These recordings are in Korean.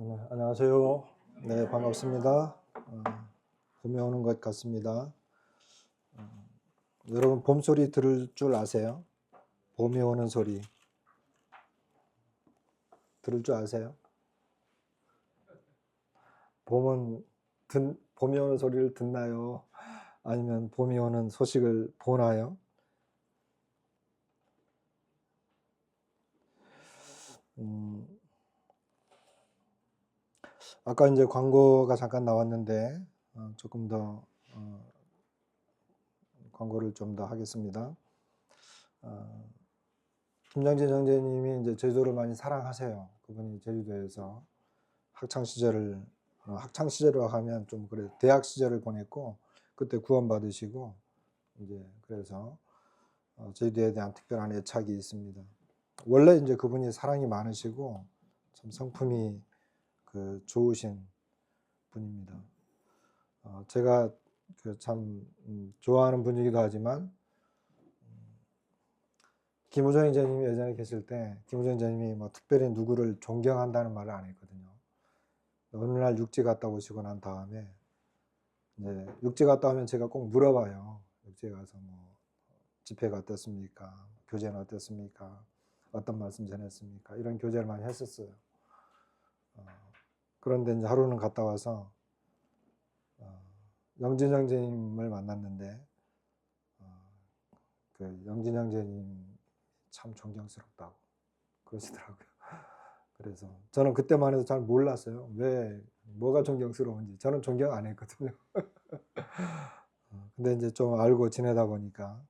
네, 안녕하세요. 네, 반갑습니다. 봄이 오는 것 같습니다. 여러분, 봄 소리 들을 줄 아세요? 봄이 오는 소리 들을 줄 아세요? 봄이 오는 소리를 듣나요? 아니면 봄이 오는 소식을 보나요? 음, 아까 이제 광고가 잠깐 나왔는데 조금 더 광고를 좀 더 하겠습니다. 김장진 형제님이 이제 제주도를 많이 사랑하세요. 그분이 제주도에서 학창 시절로 하면 좀 그래 대학 시절을 보냈고 그때 구원받으시고 이제 그래서 제주도에 대한 특별한 애착이 있습니다. 원래 이제 그분이 사랑이 많으시고 참 성품이 좋으신 분입니다. 제가 참 좋아하는 분이기도 하지만 김우정 형제님이 예전에 계실 때 김우정 형제님이 뭐 특별히 누구를 존경한다는 말을 안 했거든요. 어느 날 육지 갔다 오시고 난 다음에 이제 육지 갔다 오면 제가 꼭 물어봐요. 육지에 가서 뭐 집회가 어떻습니까? 교제는 어떻습니까? 어떤 말씀 전했습니까? 이런 교제를 많이 했었어요. 그런데 이제 하루는 갔다 와서 영진 형제님을 만났는데 영진 형제님 참 존경스럽다고 그러시더라고요. 그래서 저는 그때만 해도 잘 몰랐어요. 왜 뭐가 존경스러운지. 저는 존경 안 했거든요. 근데 이제 좀 알고 지내다 보니까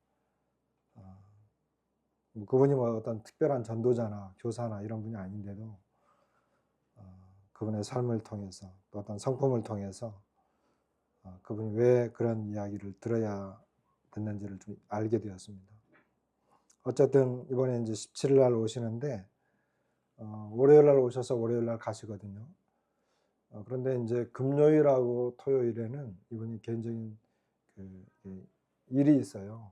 그분이 뭐 어떤 특별한 전도자나 교사나 이런 분이 아닌데도 그분의 삶을 통해서 또 어떤 성품을 통해서 그분이 왜 그런 이야기를 들어야 듣는지를 좀 알게 되었습니다. 어쨌든 이번에 이제 17일 날 오시는데 월요일 날 오셔서 월요일 날 가시거든요. 그런데 이제 금요일하고 토요일에는 이분이 개인적인 일이 있어요.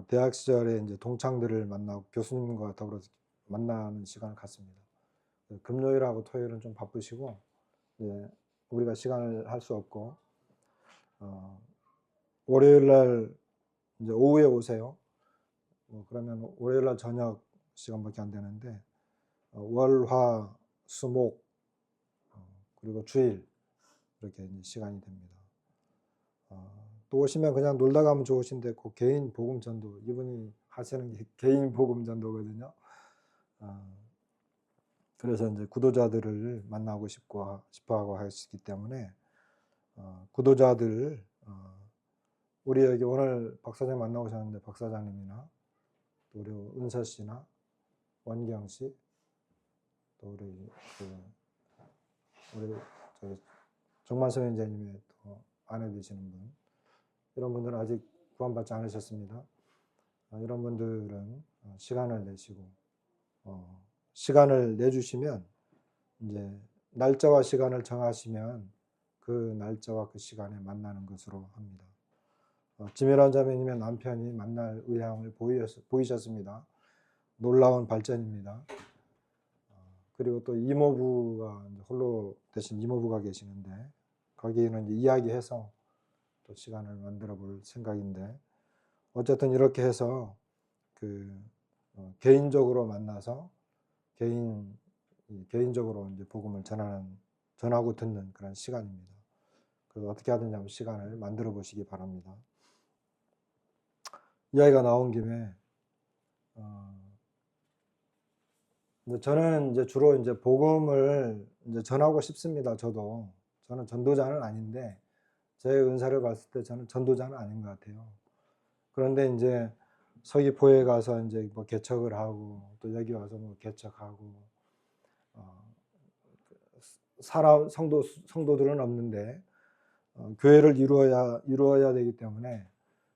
대학 시절에 이제 동창들을 만나고 교수님과 더불어 만나는 시간을 갖습니다. 금요일하고 토요일은 좀 바쁘시고 우리가 시간을 할 수 없고 월요일 날 이제 오후에 오세요. 그러면 월요일 날 저녁 시간밖에 안 되는데 월, 화, 수, 목 그리고 주일 이렇게 이제 시간이 됩니다. 또 오시면 그냥 놀다 가면 좋으신데 그 개인 복음 전도 이분이 하시는 게 개인 복음 전도거든요. 그래서 이제 구도자들을 만나고 싶어 하고 하시기 때문에 구도자들 우리 여기 오늘 박사장 만나오셨는데 박사장님이나 또 우리 은서 씨나 원경 씨 또 우리 정만선 원장님의 또 아내 되시는 분 이런 분들은 아직 구원받지 않으셨습니다. 이런 분들은 시간을 내시고 시간을 내주시면 이제 날짜와 시간을 정하시면 그 날짜와 그 시간에 만나는 것으로 합니다. 지메란 자매님의 남편이 만날 의향을 보이셨습니다. 놀라운 발전입니다. 그리고 또 이모부가 홀로 되신 이모부가 계시는데 거기는 이제 이야기해서 또 시간을 만들어 볼 생각인데 어쨌든 이렇게 해서 개인적으로 만나서 개인적으로 이제 복음을 전하고 듣는 그런 시간입니다. 그래서 어떻게 하든지 한번 시간을 만들어 보시기 바랍니다. 이야기가 나온 김에 저는 이제 주로 이제 복음을 이제 전하고 싶습니다. 저는 전도자는 아닌데 제 은사를 봤을 때 저는 전도자는 아닌 것 같아요. 그런데 이제 서귀포에 가서 이제 뭐 개척을 하고 또 여기 와서 뭐 개척하고 성도들은 없는데 교회를 이루어야 되기 때문에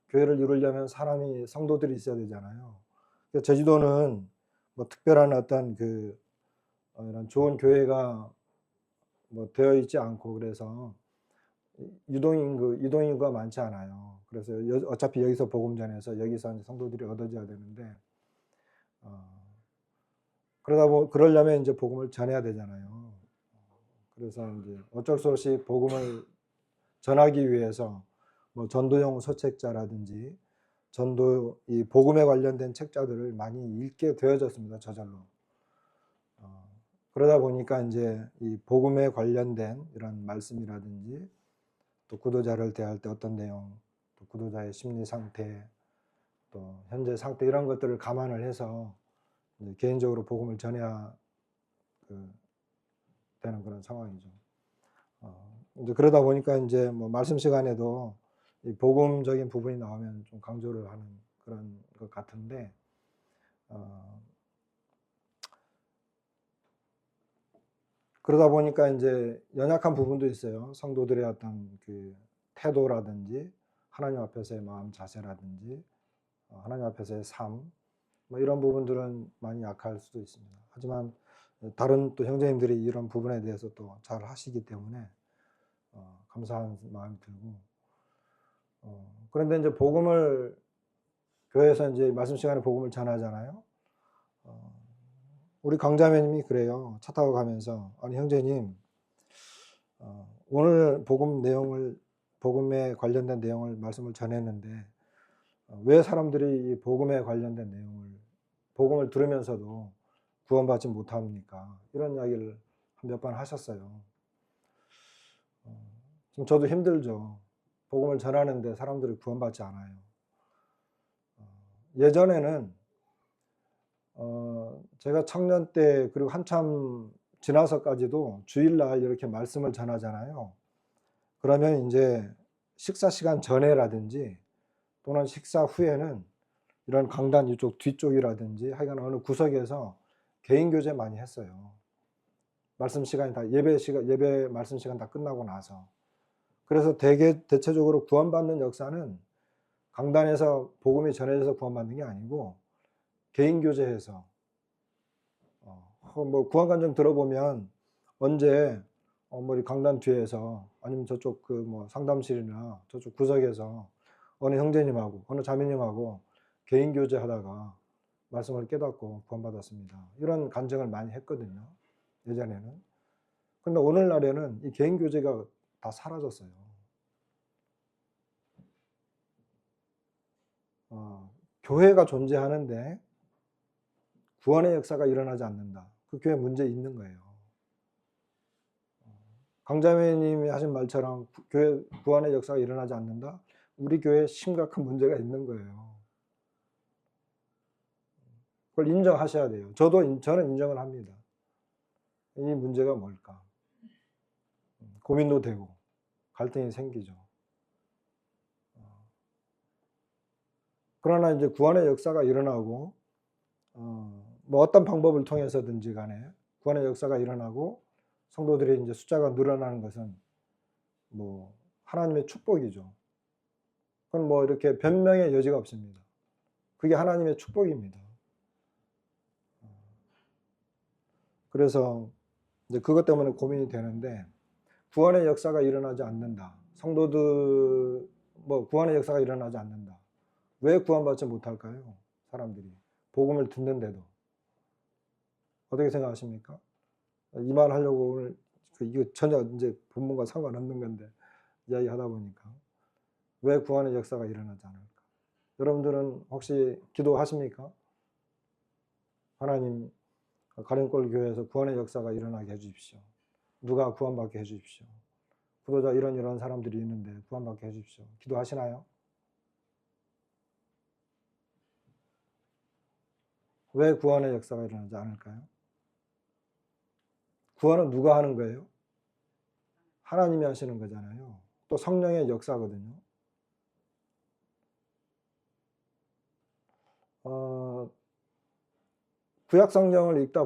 교회를 이루려면 성도들이 있어야 되잖아요. 제주도는 뭐 특별한 어떤 이런 좋은 교회가 뭐 되어 있지 않고 그래서 유동인구가 많지 않아요. 그래서 어차피 여기서 복음 전해서 여기서 성도들이 얻어져야 되는데 그러려면 이제 복음을 전해야 되잖아요. 그래서 이제 어쩔 수 없이 복음을 전하기 위해서 뭐 전도용 서책자라든지 이 복음에 관련된 책자들을 많이 읽게 되어졌습니다. 저절로. 그러다 보니까 이제 이 복음에 관련된 이런 말씀이라든지 또 구도자를 대할 때 어떤 내용, 또 구도자의 심리 상태, 또 현재 상태 이런 것들을 감안을 해서 이제 개인적으로 복음을 전해야 되는 그런 상황이죠. 이제 그러다 보니까 이제 뭐 말씀 시간에도 이 복음적인 부분이 나오면 좀 강조를 하는 그런 것 같은데, 그러다 보니까 이제 연약한 부분도 있어요. 성도들의 어떤 그 태도라든지 하나님 앞에서의 마음 자세라든지 하나님 앞에서의 삶, 뭐 이런 부분들은 많이 약할 수도 있습니다. 하지만 다른 또 형제님들이 이런 부분에 대해서 또 잘 하시기 때문에 감사한 마음이 들고, 그런데 이제 복음을 교회에서 이제 말씀 시간에 복음을 전하잖아요. 우리 강자매님이 그래요. 차 타고 가면서, 아니 형제님, 오늘 복음에 관련된 내용을 말씀을 전했는데 왜 사람들이 이 복음에 관련된 내용을 복음을 들으면서도 구원받지 못합니까? 이런 이야기를 몇 번 하셨어요. 좀 저도 힘들죠. 복음을 전하는데 사람들이 구원받지 않아요. 예전에는 제가 청년 때 그리고 한참 지나서까지도 주일날 이렇게 말씀을 전하잖아요. 그러면 이제 식사 시간 전에라든지 또는 식사 후에는 이런 강단 이쪽 뒤쪽이라든지 하여간 어느 구석에서 개인 교제 많이 했어요. 말씀 시간이 다 예배 말씀 시간 다 끝나고 나서. 그래서 대체적으로 구원받는 역사는 강단에서 복음이 전해져서 구원받는 게 아니고 개인 교제해서, 뭐 구원관점 들어보면 언제 뭐 강단 뒤에서 아니면 저쪽 그 뭐 상담실이나 저쪽 구석에서 어느 형제님하고 어느 자매님하고 개인 교제하다가 말씀을 깨닫고 구원받았습니다. 이런 간증을 많이 했거든요. 예전에는. 근데 오늘날에는 이 개인 교제가 다 사라졌어요. 교회가 존재하는데 구원의 역사가 일어나지 않는다. 그 교회 문제 있는 거예요. 강자매님이 하신 말처럼 교회 구원의 역사가 일어나지 않는다. 우리 교회에 심각한 문제가 있는 거예요. 그걸 인정하셔야 돼요. 저는 인정을 합니다. 이 문제가 뭘까? 고민도 되고 갈등이 생기죠. 그러나 이제 구원의 역사가 일어나고 뭐 어떤 방법을 통해서든지 간에 구원의 역사가 일어나고 성도들이 이제 숫자가 늘어나는 것은 뭐 하나님의 축복이죠. 그건 뭐 이렇게 변명의 여지가 없습니다. 그게 하나님의 축복입니다. 그래서 이제 그것 때문에 고민이 되는데, 구원의 역사가 일어나지 않는다. 성도들 뭐 구원의 역사가 일어나지 않는다. 왜 구원받지 못할까요? 사람들이 복음을 듣는데도. 어떻게 생각하십니까? 이 말 하려고 오늘 이거 전혀 이제 본문과 상관없는 건데 이야기하다 보니까 왜 구원의 역사가 일어나지 않을까? 여러분들은 혹시 기도하십니까? 하나님, 가령골 교회에서 구원의 역사가 일어나게 해주십시오. 누가 구원받게 해주십시오. 구도자 이런 사람들이 있는데 구원받게 해주십시오. 기도하시나요? 왜 구원의 역사가 일어나지 않을까요? 구원은 누가 하는 거예요? 하나님이 하시는 거잖아요. 또 성령의 역사거든요. 구약 성경을 읽다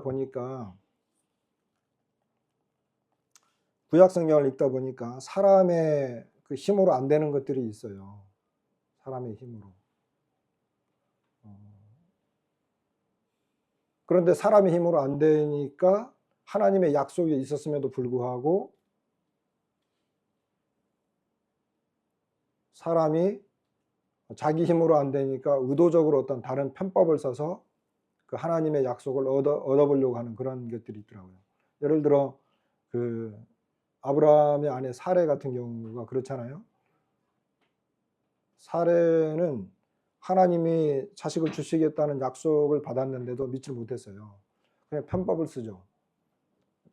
보니까 사람의 그 힘으로 안 되는 것들이 있어요. 사람의 힘으로. 그런데 사람의 힘으로 안 되니까 하나님의 약속이 있었음에도 불구하고 사람이 자기 힘으로 안 되니까 의도적으로 어떤 다른 편법을 써서 그 하나님의 약속을 얻어보려고 하는 그런 것들이 있더라고요. 예를 들어 그 아브라함의 아내 사레 같은 경우가 그렇잖아요. 사레는 하나님이 자식을 주시겠다는 약속을 받았는데도 믿지 못했어요. 그냥 편법을 쓰죠.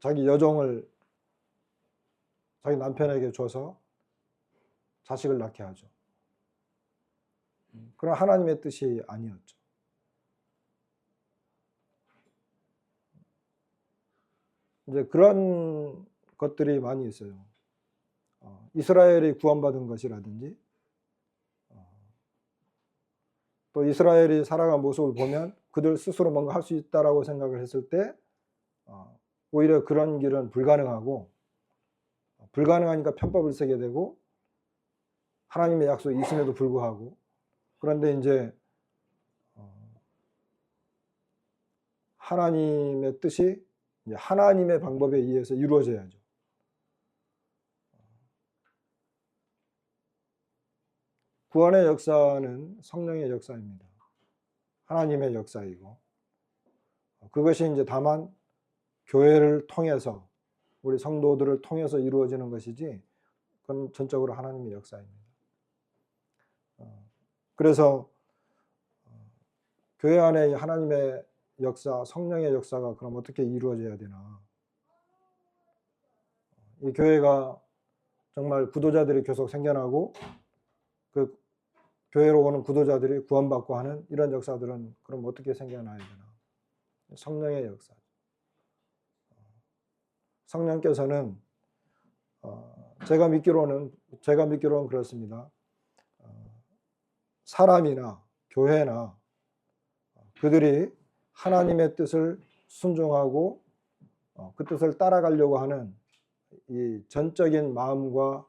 자기 여종을 자기 남편에게 줘서 자식을 낳게 하죠. 그건 하나님의 뜻이 아니었죠. 이제 그런 것들이 많이 있어요. 이스라엘이 구원받은 것이라든지, 또 이스라엘이 살아간 모습을 보면 그들 스스로 뭔가 할 수 있다라고 생각을 했을 때 오히려 그런 길은 불가능하고, 불가능하니까 편법을 쓰게 되고, 하나님의 약속이 있음에도 불구하고, 그런데 이제 하나님의 뜻이 이제 하나님의 방법에 의해서 이루어져야죠. 구원의 역사는 성령의 역사입니다. 하나님의 역사이고, 그것이 이제 다만 교회를 통해서, 우리 성도들을 통해서 이루어지는 것이지, 그건 전적으로 하나님의 역사입니다. 그래서 교회 안에 하나님의 역사, 성령의 역사가 그럼 어떻게 이루어져야 되나? 이 교회가 정말 구도자들이 계속 생겨나고, 그 교회로 오는 구도자들이 구원받고 하는 이런 역사들은 그럼 어떻게 생겨나야 되나? 성령의 역사. 성령께서는 제가 믿기로는 그렇습니다. 사람이나 교회나 그들이 하나님의 뜻을 순종하고 그 뜻을 따라가려고 하는 이 전적인 마음과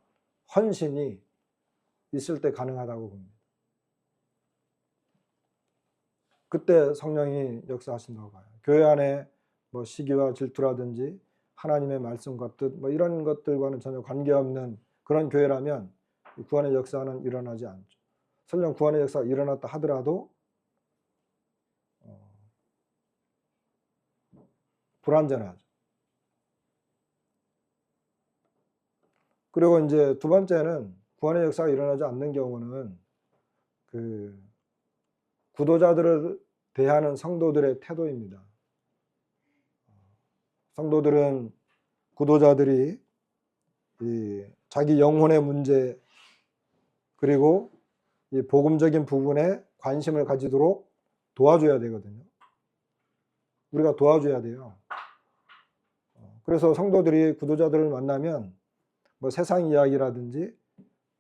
헌신이 있을 때 가능하다고 봅니다. 그때 성령이 역사하신다고 봐요. 교회 안에 뭐 시기와 질투라든지 하나님의 말씀과 뜻 뭐 이런 것들과는 전혀 관계없는 그런 교회라면 구원의 역사는 일어나지 않죠. 설령 구원의 역사가 일어났다 하더라도 불완전하죠. 그리고 이제 두 번째는 구원의 역사가 일어나지 않는 경우는 그 구도자들을 대하는 성도들의 태도입니다. 성도들은 구도자들이 이 자기 영혼의 문제 그리고 이 복음적인 부분에 관심을 가지도록 도와줘야 되거든요. 우리가 도와줘야 돼요. 그래서 성도들이 구도자들을 만나면 뭐 세상 이야기라든지,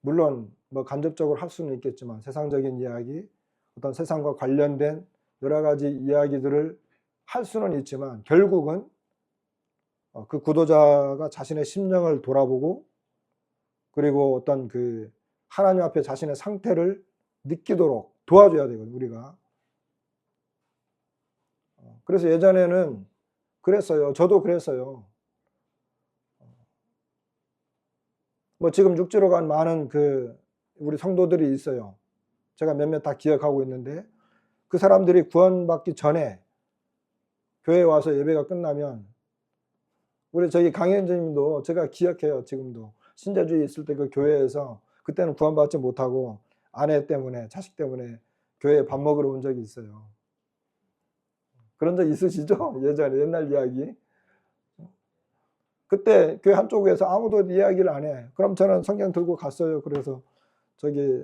물론 뭐 간접적으로 할 수는 있겠지만 세상적인 이야기, 어떤 세상과 관련된 여러 가지 이야기들을 할 수는 있지만 결국은 그 구도자가 자신의 심령을 돌아보고, 그리고 어떤 그 하나님 앞에 자신의 상태를 느끼도록 도와줘야 되거든요, 우리가. 그래서 예전에는 그랬어요. 저도 그랬어요. 뭐 지금 육지로 간 많은 그 우리 성도들이 있어요. 제가 몇몇 다 기억하고 있는데, 그 사람들이 구원받기 전에 교회에 와서 예배가 끝나면, 우리 저기 강현진님도 제가 기억해요. 지금도 신자주의 있을 때 그 교회에서, 그때는 구원받지 못하고 아내 때문에, 자식 때문에 교회에 밥 먹으러 온 적이 있어요. 그런 적 있으시죠? 예전에 옛날 이야기. 그때 교회 한쪽에서 아무도 이야기를 안 해. 그럼 저는 성경 들고 갔어요. 그래서 저기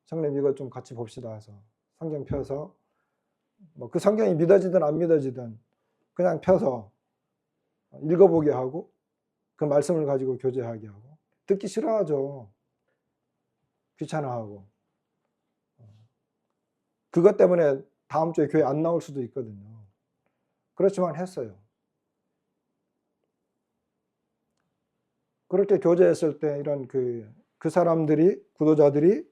성님 이거 좀 같이 봅시다 해서 성경 펴서, 뭐 그 성경이 믿어지든 안 믿어지든 그냥 펴서 읽어보게 하고 그 말씀을 가지고 교제하게 하고. 듣기 싫어하죠. 귀찮아하고. 그것 때문에 다음 주에 교회 안 나올 수도 있거든요. 그렇지만 했어요. 그렇게 교제했을 때 이런 그 사람들이, 구도자들이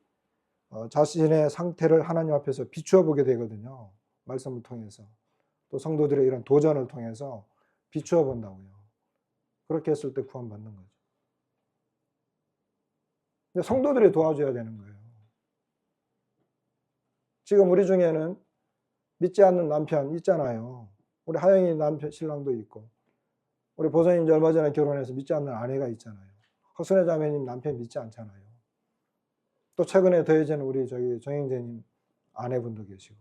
자신의 상태를 하나님 앞에서 비추어 보게 되거든요. 말씀을 통해서. 또 성도들의 이런 도전을 통해서 비추어 본다고요. 그렇게 했을 때 구원받는 거죠. 근데 성도들이 도와줘야 되는 거예요. 지금 우리 중에는 믿지 않는 남편 있잖아요. 우리 하영이 남편, 신랑도 있고. 우리 보선님 이제 얼마 전에 결혼해서 믿지 않는 아내가 있잖아요. 허순애 자매님 남편 믿지 않잖아요. 또 최근에 더해진 우리 정영재님 아내분도 계시고.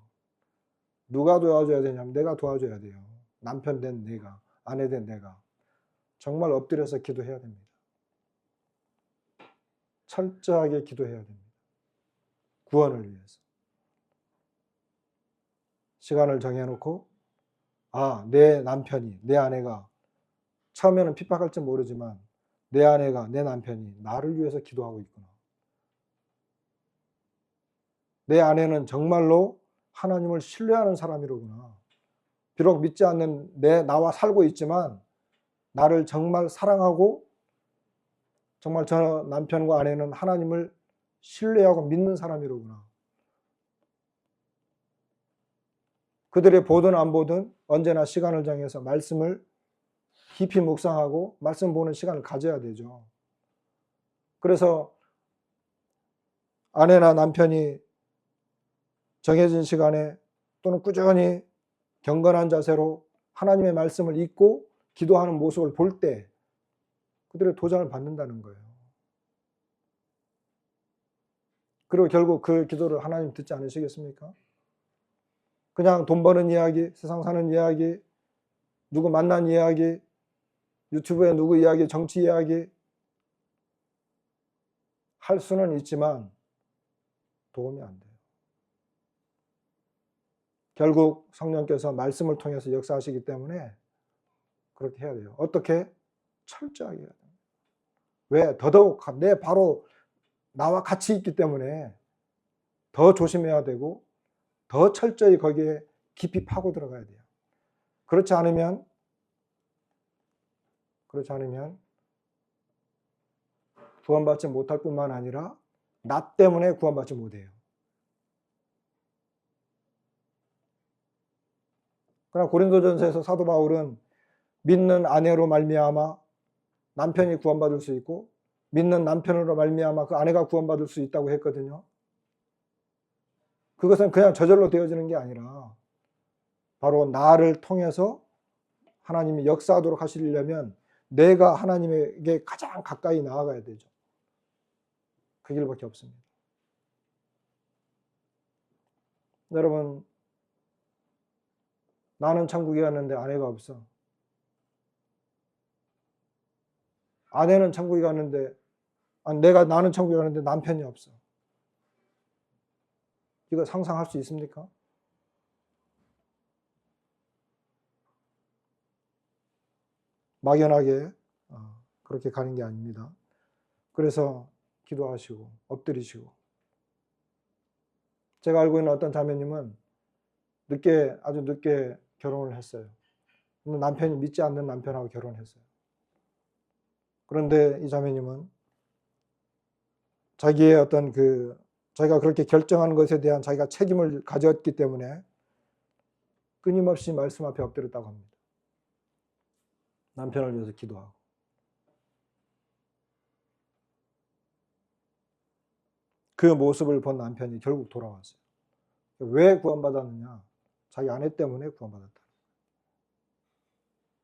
누가 도와줘야 되냐면 내가 도와줘야 돼요. 남편 된 내가, 아내 된 내가. 정말 엎드려서 기도해야 됩니다. 철저하게 기도해야 됩니다. 구원을 위해서. 시간을 정해놓고 내 남편이, 내 아내가 처음에는 핍박할지 모르지만 내 아내가, 내 남편이 나를 위해서 기도하고 있구나. 내 아내는 정말로 하나님을 신뢰하는 사람이로구나. 비록 믿지 않는 나와 살고 있지만 나를 정말 사랑하고 정말 저 남편과 아내는 하나님을 신뢰하고 믿는 사람이로구나. 그들이 보든 안 보든 언제나 시간을 정해서 말씀을 깊이 묵상하고 말씀 보는 시간을 가져야 되죠. 그래서 아내나 남편이 정해진 시간에 또는 꾸준히 경건한 자세로 하나님의 말씀을 읽고 기도하는 모습을 볼 때 그들의 도전을 받는다는 거예요. 그리고 결국 그 기도를 하나님 듣지 않으시겠습니까? 그냥 돈 버는 이야기, 세상 사는 이야기, 누구 만난 이야기, 유튜브에 누구 이야기, 정치 이야기 할 수는 있지만 도움이 안 돼요. 결국 성령께서 말씀을 통해서 역사하시기 때문에 그렇게 해야 돼요. 어떻게? 철저하게 해야 돼요. 왜? 더더욱 바로 나와 같이 있기 때문에 더 조심해야 되고 더 철저히 거기에 깊이 파고 들어가야 돼요. 그렇지 않으면 구원받지 못할 뿐만 아니라 나 때문에 구원받지 못해요. 그러나 고린도전서에서 사도 바울은 믿는 아내로 말미암아 남편이 구원받을 수 있고 믿는 남편으로 말미암아 그 아내가 구원받을 수 있다고 했거든요. 그것은 그냥 저절로 되어지는 게 아니라 바로 나를 통해서 하나님이 역사하도록 하시려면 내가 하나님에게 가장 가까이 나아가야 되죠. 그 길밖에 없습니다. 여러분, 나는 천국에 갔는데 아내가 없어. 아내는 천국에 갔는데 나는 천국에 갔는데 남편이 없어. 이거 상상할 수 있습니까? 막연하게 그렇게 가는 게 아닙니다. 그래서 기도하시고 엎드리시고. 제가 알고 있는 어떤 자매님은 아주 늦게 결혼을 했어요. 근데 남편이 믿지 않는 남편하고 결혼했어요. 그런데 이 자매님은 자기의 어떤 자기가 그렇게 결정한 것에 대한 자기가 책임을 가졌기 때문에 끊임없이 말씀 앞에 엎드렸다고 합니다. 남편을 위해서 기도하고. 그 모습을 본 남편이 결국 돌아왔어요. 왜 구원받았느냐? 자기 아내 때문에 구원받았다.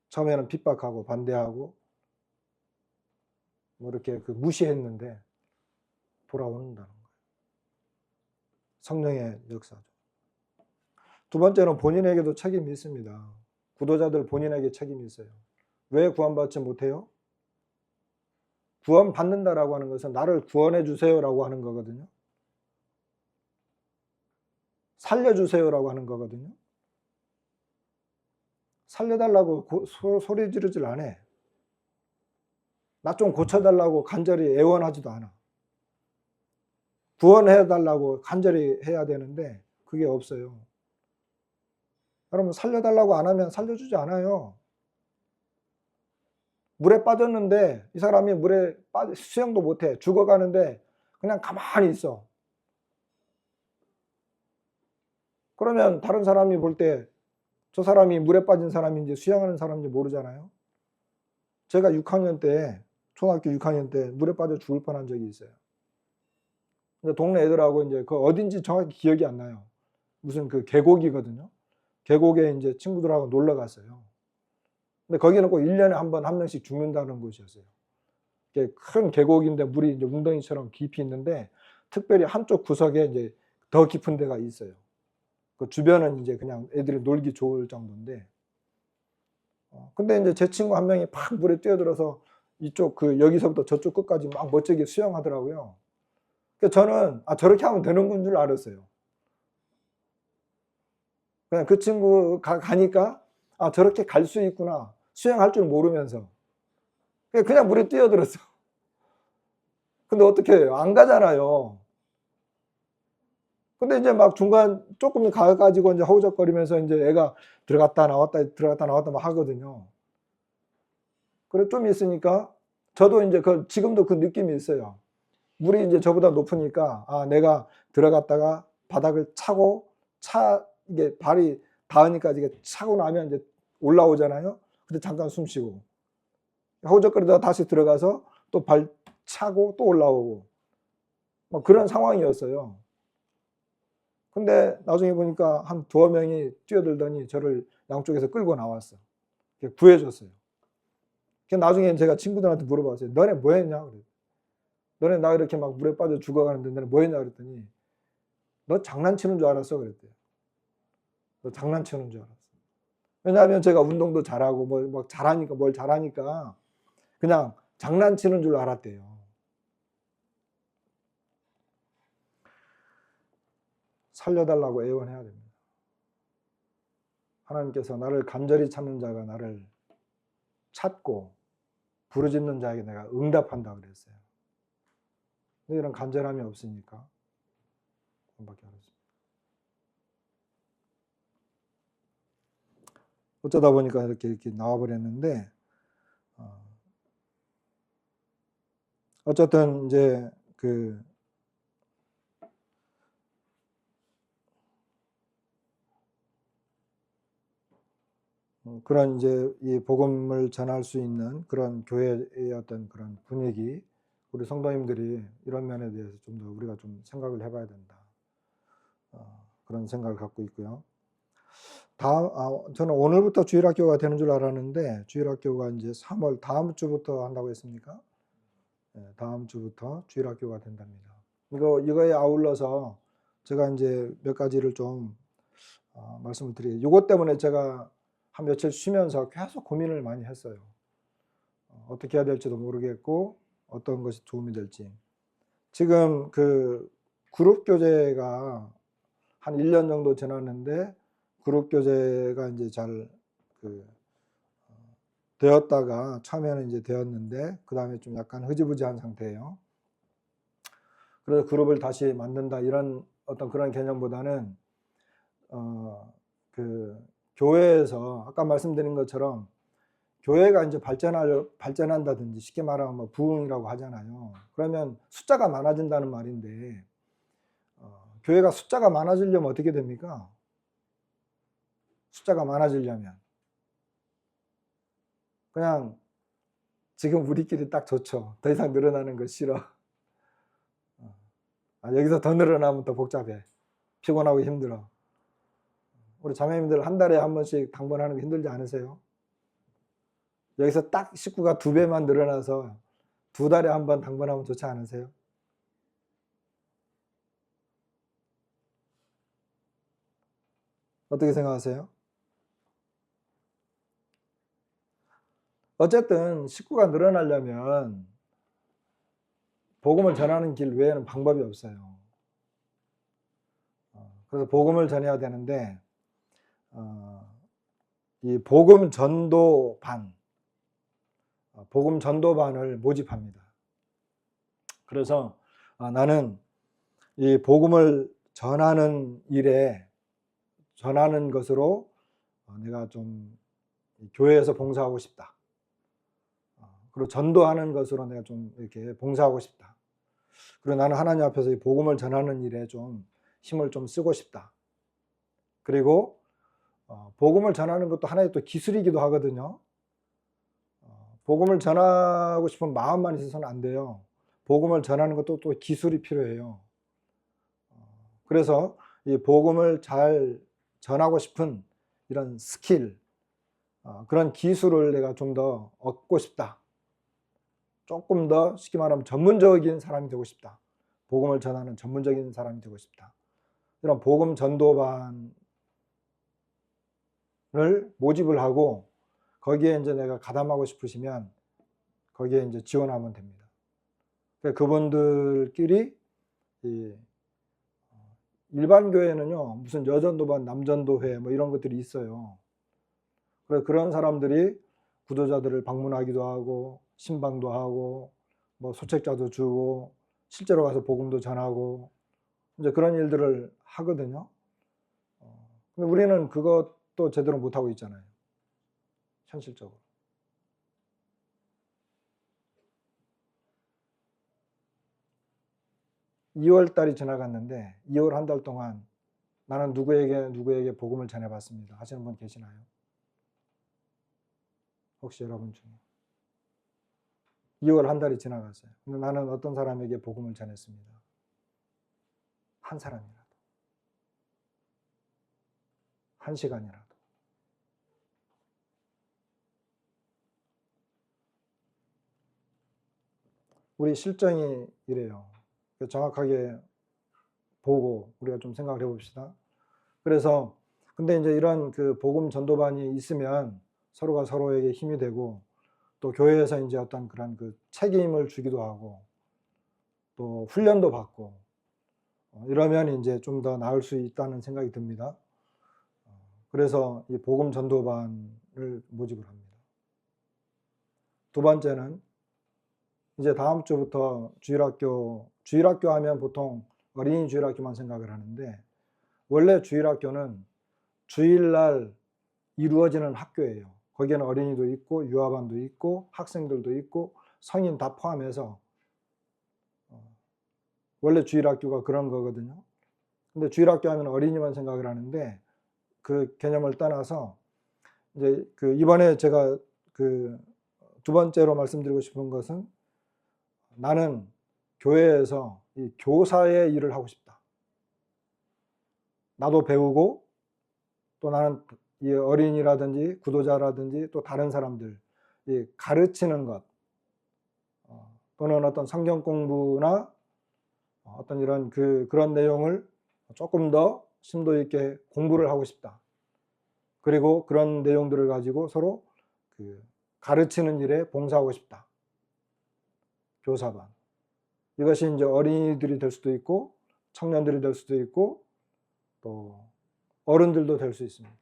처음에는 핍박하고 반대하고 이렇게 무시했는데 돌아온다는 거예요. 성령의 역사죠. 두 번째는 본인에게도 책임이 있습니다. 구도자들 본인에게 책임이 있어요. 왜 구원받지 못해요? 구원받는다라고 하는 것은 나를 구원해 주세요라고 하는 거거든요. 살려주세요라고 하는 거거든요. 살려달라고 소리 지르질 않아. 나 좀 고쳐달라고 간절히 애원하지도 않아. 구원해달라고 간절히 해야 되는데 그게 없어요. 여러분, 살려달라고 안 하면 살려주지 않아요. 물에 빠졌는데 이 사람이 물에 수영도 못해. 죽어가는데 그냥 가만히 있어. 그러면 다른 사람이 볼 때 저 사람이 물에 빠진 사람인지 수영하는 사람인지 모르잖아요. 제가 6학년 때, 초등학교 6학년 때 물에 빠져 죽을 뻔한 적이 있어요. 동네 애들하고 이제 그 어딘지 정확히 기억이 안 나요. 무슨 계곡이거든요. 계곡에 이제 친구들하고 놀러 갔어요. 근데 거기는 꼭 1년에 한 번 한 명씩 죽는다는 곳이었어요. 큰 계곡인데 물이 이제 웅덩이처럼 깊이 있는데 특별히 한쪽 구석에 이제 더 깊은 데가 있어요. 그 주변은 이제 그냥 애들이 놀기 좋을 정도인데, 근데 이제 제 친구 한 명이 팍 물에 뛰어들어서 이쪽 여기서부터 저쪽 끝까지 막 멋지게 수영하더라고요. 그래서 저는 저렇게 하면 되는 건 줄 알았어요. 그냥 그 친구 가니까 저렇게 갈 수 있구나. 수영할 줄 모르면서. 그냥 물에 뛰어들었어. 근데 어떻게 해요? 안 가잖아요. 근데 이제 막 중간 조금 가가지고 이제 허우적거리면서 이제 애가 들어갔다 나왔다 막 하거든요. 그래 좀 있으니까 저도 이제 지금도 그 느낌이 있어요. 물이 이제 저보다 높으니까 내가 들어갔다가 바닥을 차고 이게 발이 닿으니까 이게 차고 나면 이제 올라오잖아요. 근데 잠깐 숨 쉬고 허우적거리다가 다시 들어가서 또 발 차고 또 올라오고 뭐 그런 상황이었어요. 근데 나중에 보니까 한 두어 명이 뛰어들더니 저를 양쪽에서 끌고 나왔어. 구해줬어요. 나중에 제가 친구들한테 물어봤어요. 너네 뭐 했냐? 그래. 너네 나 이렇게 막 물에 빠져 죽어가는데 너네 뭐 했냐? 그랬더니 너 장난치는 줄 알았어? 그랬대요. 너 장난치는 줄 알았어. 왜냐하면 제가 운동도 잘하고 뭘 잘하니까 그냥 장난치는 줄 알았대요. 살려달라고 애원해야 됩니다. 하나님께서 나를 간절히 찾는 자가 나를 찾고 부르짖는 자에게 내가 응답한다 그랬어요. 근데 이런 간절함이 없으니까 그밖에 어렵습니다. 어쩌다 보니까 이렇게 나와버렸는데, 어쨌든 이제 그런 이제 이 복음을 전할 수 있는 그런 교회의 어떤 그런 분위기, 우리 성도님들이 이런 면에 대해서 좀 더 우리가 좀 생각을 해봐야 된다. 그런 생각을 갖고 있고요. 저는 오늘부터 주일학교가 되는 줄 알았는데 주일학교가 이제 3월 다음 주부터 한다고 했습니까? 네, 다음 주부터 주일학교가 된답니다. 이거에 아울러서 제가 이제 몇 가지를 좀 말씀을 드리겠습니다. 이것 때문에 제가 한 며칠 쉬면서 계속 고민을 많이 했어요. 어떻게 해야 될지도 모르겠고 어떤 것이 도움이 될지. 지금 그룹 교제가 한 1년 정도 지났는데 그룹 교제가 이제 잘 되었다가 처음에는 이제 되었는데 그 다음에 좀 약간 흐지부지한 상태예요. 그래서 그룹을 다시 만든다 이런 어떤 그런 개념보다는 교회에서 아까 말씀드린 것처럼 교회가 이제 발전한다든지 쉽게 말하면 뭐 부흥이라고 하잖아요. 그러면 숫자가 많아진다는 말인데 교회가 숫자가 많아지려면 어떻게 됩니까? 숫자가 많아지려면 그냥 지금 우리끼리 딱 좋죠. 더 이상 늘어나는 거 싫어. 여기서 더 늘어나면 더 복잡해. 피곤하고 힘들어. 우리 자매님들 한 달에 한 번씩 당번하는 거 힘들지 않으세요? 여기서 딱 식구가 2배만 늘어나서 2달에 한 번 당번하면 좋지 않으세요? 어떻게 생각하세요? 어쨌든 식구가 늘어나려면 복음을 전하는 길 외에는 방법이 없어요. 그래서 복음을 전해야 되는데 이 복음 전도반을 모집합니다. 그래서 나는 이 복음을 전하는 것으로 내가 좀 교회에서 봉사하고 싶다. 그리고 전도하는 것으로 내가 좀 이렇게 봉사하고 싶다. 그리고 나는 하나님 앞에서 이 복음을 전하는 일에 좀 힘을 좀 쓰고 싶다. 그리고 복음을 전하는 것도 하나의 또 기술이기도 하거든요. 복음을 전하고 싶은 마음만 있어서는 안 돼요. 복음을 전하는 것도 또 기술이 필요해요. 그래서 이 복음을 잘 전하고 싶은 이런 스킬, 그런 기술을 내가 좀 더 얻고 싶다. 조금 더 쉽게 말하면 전문적인 사람이 되고 싶다. 복음을 전하는 전문적인 사람이 되고 싶다. 이런 복음 전도반을 모집을 하고 거기에 이제 내가 가담하고 싶으시면 거기에 이제 지원하면 됩니다. 그분들끼리 일반 교회는요, 무슨 여전도반, 남전도회 뭐 이런 것들이 있어요. 그래서 그런 사람들이 구도자들을 방문하기도 하고 신방도 하고 뭐 소책자도 주고 실제로 가서 복음도 전하고 이제 그런 일들을 하거든요. 근데 우리는 그것도 제대로 못하고 있잖아요. 현실적으로. 2월 달이 지나갔는데 2월 한 달 동안 나는 누구에게 복음을 전해봤습니다 하시는 분 계시나요? 혹시 여러분 중에 2월 한 달이 지나갔어요. 근데 나는 어떤 사람에게 복음을 전했습니다. 한 사람이라도, 한 시간이라도. 우리 실정이 이래요. 정확하게 보고 우리가 좀 생각을 해봅시다. 그래서 근데 이제 이런 그 복음 전도반이 있으면 서로가 서로에게 힘이 되고 또 교회에서 이제 어떤 그런 그 책임을 주기도 하고 또 훈련도 받고 이러면 이제 좀 더 나을 수 있다는 생각이 듭니다. 그래서 이 복음 전도반을 모집을 합니다. 두 번째는 이제 다음 주부터 주일학교 하면 보통 어린이 주일학교만 생각을 하는데 원래 주일학교는 주일날 이루어지는 학교예요. 거기에는 어린이도 있고 유아반도 있고 학생들도 있고 성인 다 포함해서 원래 주일학교가 그런 거거든요. 근데 주일학교 하면 어린이만 생각을 하는데 그 개념을 떠나서 이제 그 이번에 제가 그 두 번째로 말씀드리고 싶은 것은 나는 교회에서 이 교사의 일을 하고 싶다. 나도 배우고 또 나는 이 어린이라든지 구도자라든지 또 다른 사람들 이 가르치는 것 또는 어떤 성경 공부나 어떤 이런 그런 내용을 조금 더 심도 있게 공부를 하고 싶다. 그리고 그런 내용들을 가지고 서로 그 가르치는 일에 봉사하고 싶다. 교사반. 이것이 이제 어린이들이 될 수도 있고 청년들이 될 수도 있고 또 어른들도 될 수 있습니다.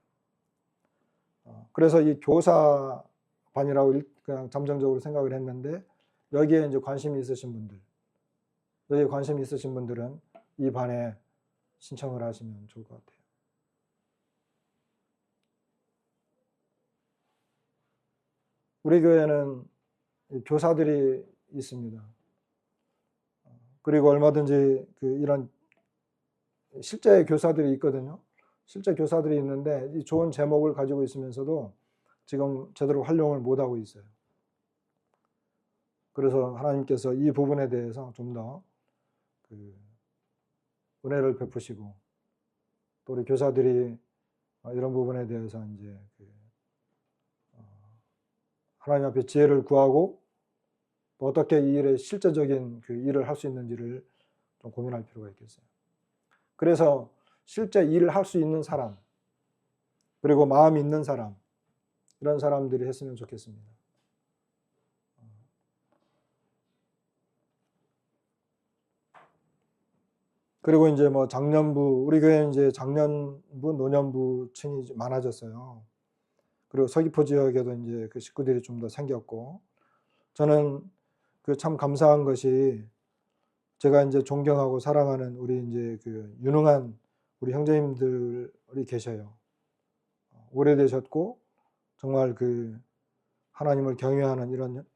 그래서 이 교사반이라고 그냥 잠정적으로 생각을 했는데 여기에 이제 관심이 있으신 분들, 여기에 관심이 있으신 분들은 이 반에 신청을 하시면 좋을 것 같아요. 우리 교회는 교사들이 있습니다. 그리고 얼마든지 이런 실제 교사들이 있거든요. 실제 교사들이 있는데 이 좋은 제목을 가지고 있으면서도 지금 제대로 활용을 못하고 있어요. 그래서 하나님께서 이 부분에 대해서 좀 더 은혜를 베푸시고 또 우리 교사들이 이런 부분에 대해서 이제 하나님 앞에 지혜를 구하고 또 어떻게 이 일에 실제적인 일을 할 수 있는지를 좀 고민할 필요가 있겠어요. 그래서 실제 일을 할 수 있는 사람 그리고 마음이 있는 사람 이런 사람들이 했으면 좋겠습니다. 그리고 이제 뭐 장년부 우리 교회는 이제 장년부 노년부층이 많아졌어요. 그리고 서귀포 지역에도 이제 그 식구들이 좀 더 생겼고 저는 참 감사한 것이 제가 이제 존경하고 사랑하는 우리 이제 유능한 우리 형제님들이 계셔요. 오래되셨고 정말 하나님을 경외하는 이런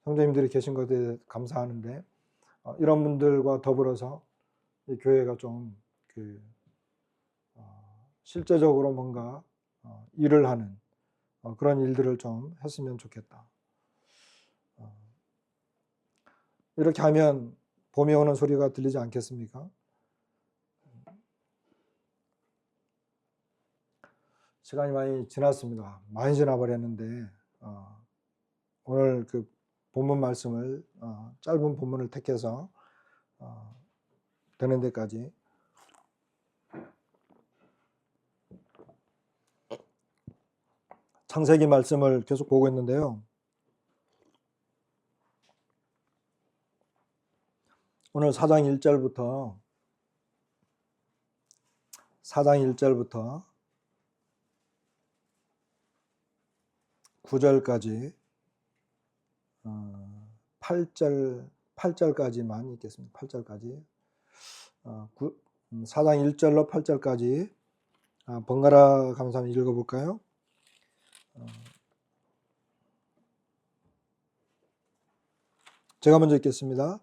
형제님들이 계신 것에 대해 감사하는데 이런 분들과 더불어서 이 교회가 좀 실제적으로 뭔가 일을 하는 그런 일들을 좀 했으면 좋겠다. 이렇게 하면 봄이 오는 소리가 들리지 않겠습니까? 시간이 많이 지났습니다. 많이 지나버렸는데 오늘 그 본문 말씀을 짧은 본문을 택해서 되는 데까지 창세기 말씀을 계속 보고 있는데요. 오늘 4장 1절부터 9절까지 8절까지만 읽겠습니다. 8절까지 4장 1절로 8절까지 번갈아 가면서 한번 읽어볼까요? 제가 먼저 읽겠습니다.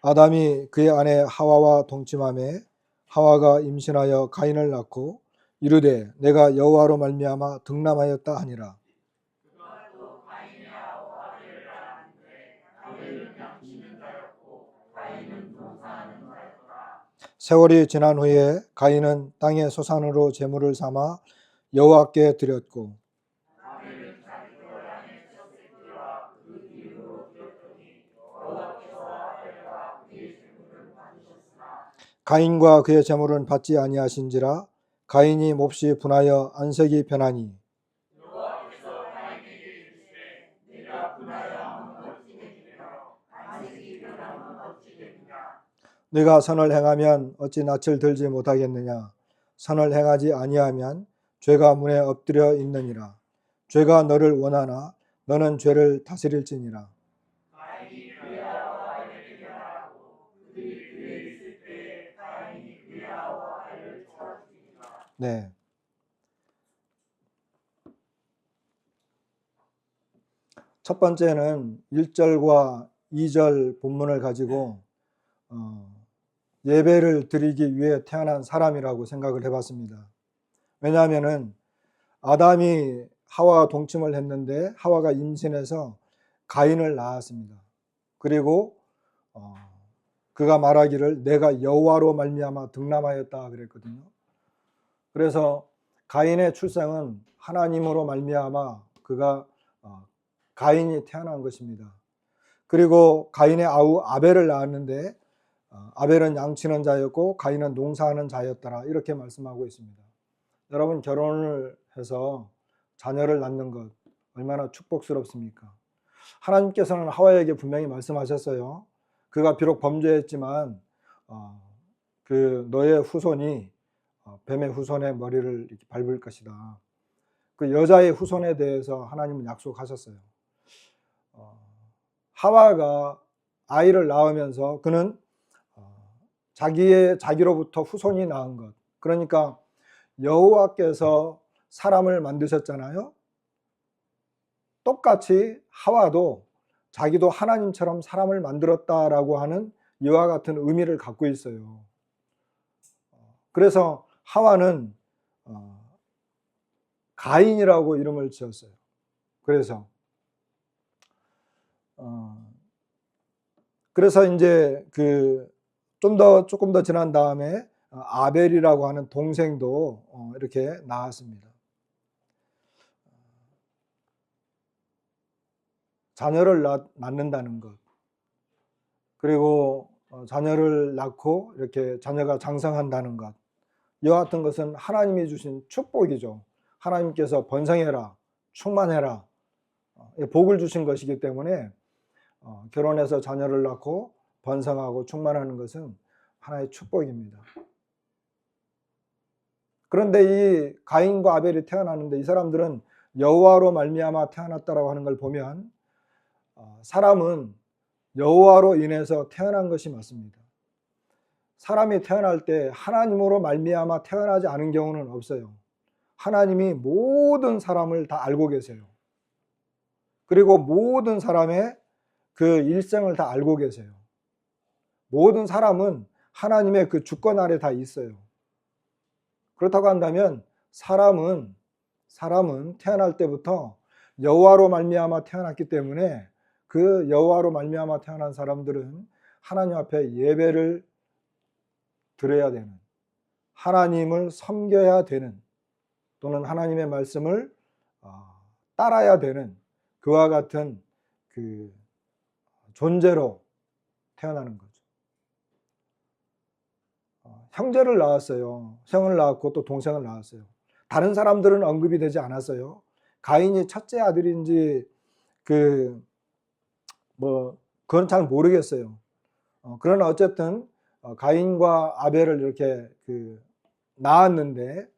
아담이 그의 아내 하와와 동침하매 하와가 임신하여 가인을 낳고 이르되 내가 여호와로 말미암아 득남하였다 하니라. 세월이 지난 후에 가인은 땅의 소산으로 제물을 삼아 여호와께 드렸고 가인과 그의 제물은 받지 아니하신지라. 가인이 몹시 분하여 안색이 변하니 네가 선을 행하면 어찌 낯을 들지 못하겠느냐. 선을 행하지 아니하면 죄가 문에 엎드려 있느니라. 죄가 너를 원하나 너는 죄를 다스릴지니라. 네. 첫 번째는 1절과 2절 본문을 가지고 예배를 드리기 위해 태어난 사람이라고 생각을 해봤습니다. 왜냐하면은 아담이 하와와 동침을 했는데 하와가 임신해서 가인을 낳았습니다. 그리고 그가 말하기를 내가 여호와로 말미암아 득남하였다 그랬거든요. 그래서 가인의 출생은 하나님으로 말미암아 그가 가인이 태어난 것입니다. 그리고 가인의 아우 아벨을 낳았는데 아벨은 양치는 자였고 가인은 농사하는 자였더라 이렇게 말씀하고 있습니다. 여러분 결혼을 해서 자녀를 낳는 것 얼마나 축복스럽습니까? 하나님께서는 하와에게 분명히 말씀하셨어요. 그가 비록 범죄했지만 그 너의 후손이 뱀의 후손의 머리를 이렇게 밟을 것이다. 그 여자의 후손에 대해서 하나님은 약속하셨어요. 하와가 아이를 낳으면서 그는 자기로부터 후손이 낳은 것. 그러니까 여호와께서 사람을 만드셨잖아요. 똑같이 하와도 자기도 하나님처럼 사람을 만들었다라고 하는 이와 같은 의미를 갖고 있어요. 그래서 하와는 가인이라고 이름을 지었어요. 그래서 이제 조금 더 지난 다음에 아벨이라고 하는 동생도 이렇게 낳았습니다. 자녀를 낳는다는 것, 그리고 자녀를 낳고 이렇게 자녀가 장성한다는 것, 이와 같은 것은 하나님이 주신 축복이죠. 하나님께서 번성해라, 충만해라, 복을 주신 것이기 때문에 결혼해서 자녀를 낳고 번성하고 충만하는 것은 하나의 축복입니다. 그런데 이 가인과 아벨이 태어나는데 이 사람들은 여호와로 말미암아 태어났다라고 하는 걸 보면 사람은 여호와로 인해서 태어난 것이 맞습니다. 사람이 태어날 때 하나님으로 말미암아 태어나지 않은 경우는 없어요. 하나님이 모든 사람을 다 알고 계세요. 그리고 모든 사람의 그 일생을 다 알고 계세요. 모든 사람은 하나님의 그 주권 아래 다 있어요. 그렇다고 한다면 사람은 태어날 때부터 여호와로 말미암아 태어났기 때문에 그 여호와로 말미암아 태어난 사람들은 하나님 앞에 예배를 드려야 되는, 하나님을 섬겨야 되는, 또는 하나님의 말씀을 따라야 되는 그와 같은 그 존재로 태어나는 거죠. 형제를 낳았어요. 형을 낳았고 또 동생을 낳았어요. 다른 사람들은 언급이 되지 않았어요. 가인이 첫째 아들인지 그건 잘 모르겠어요. 그러나 어쨌든 가인과 아벨을 이렇게 낳았는데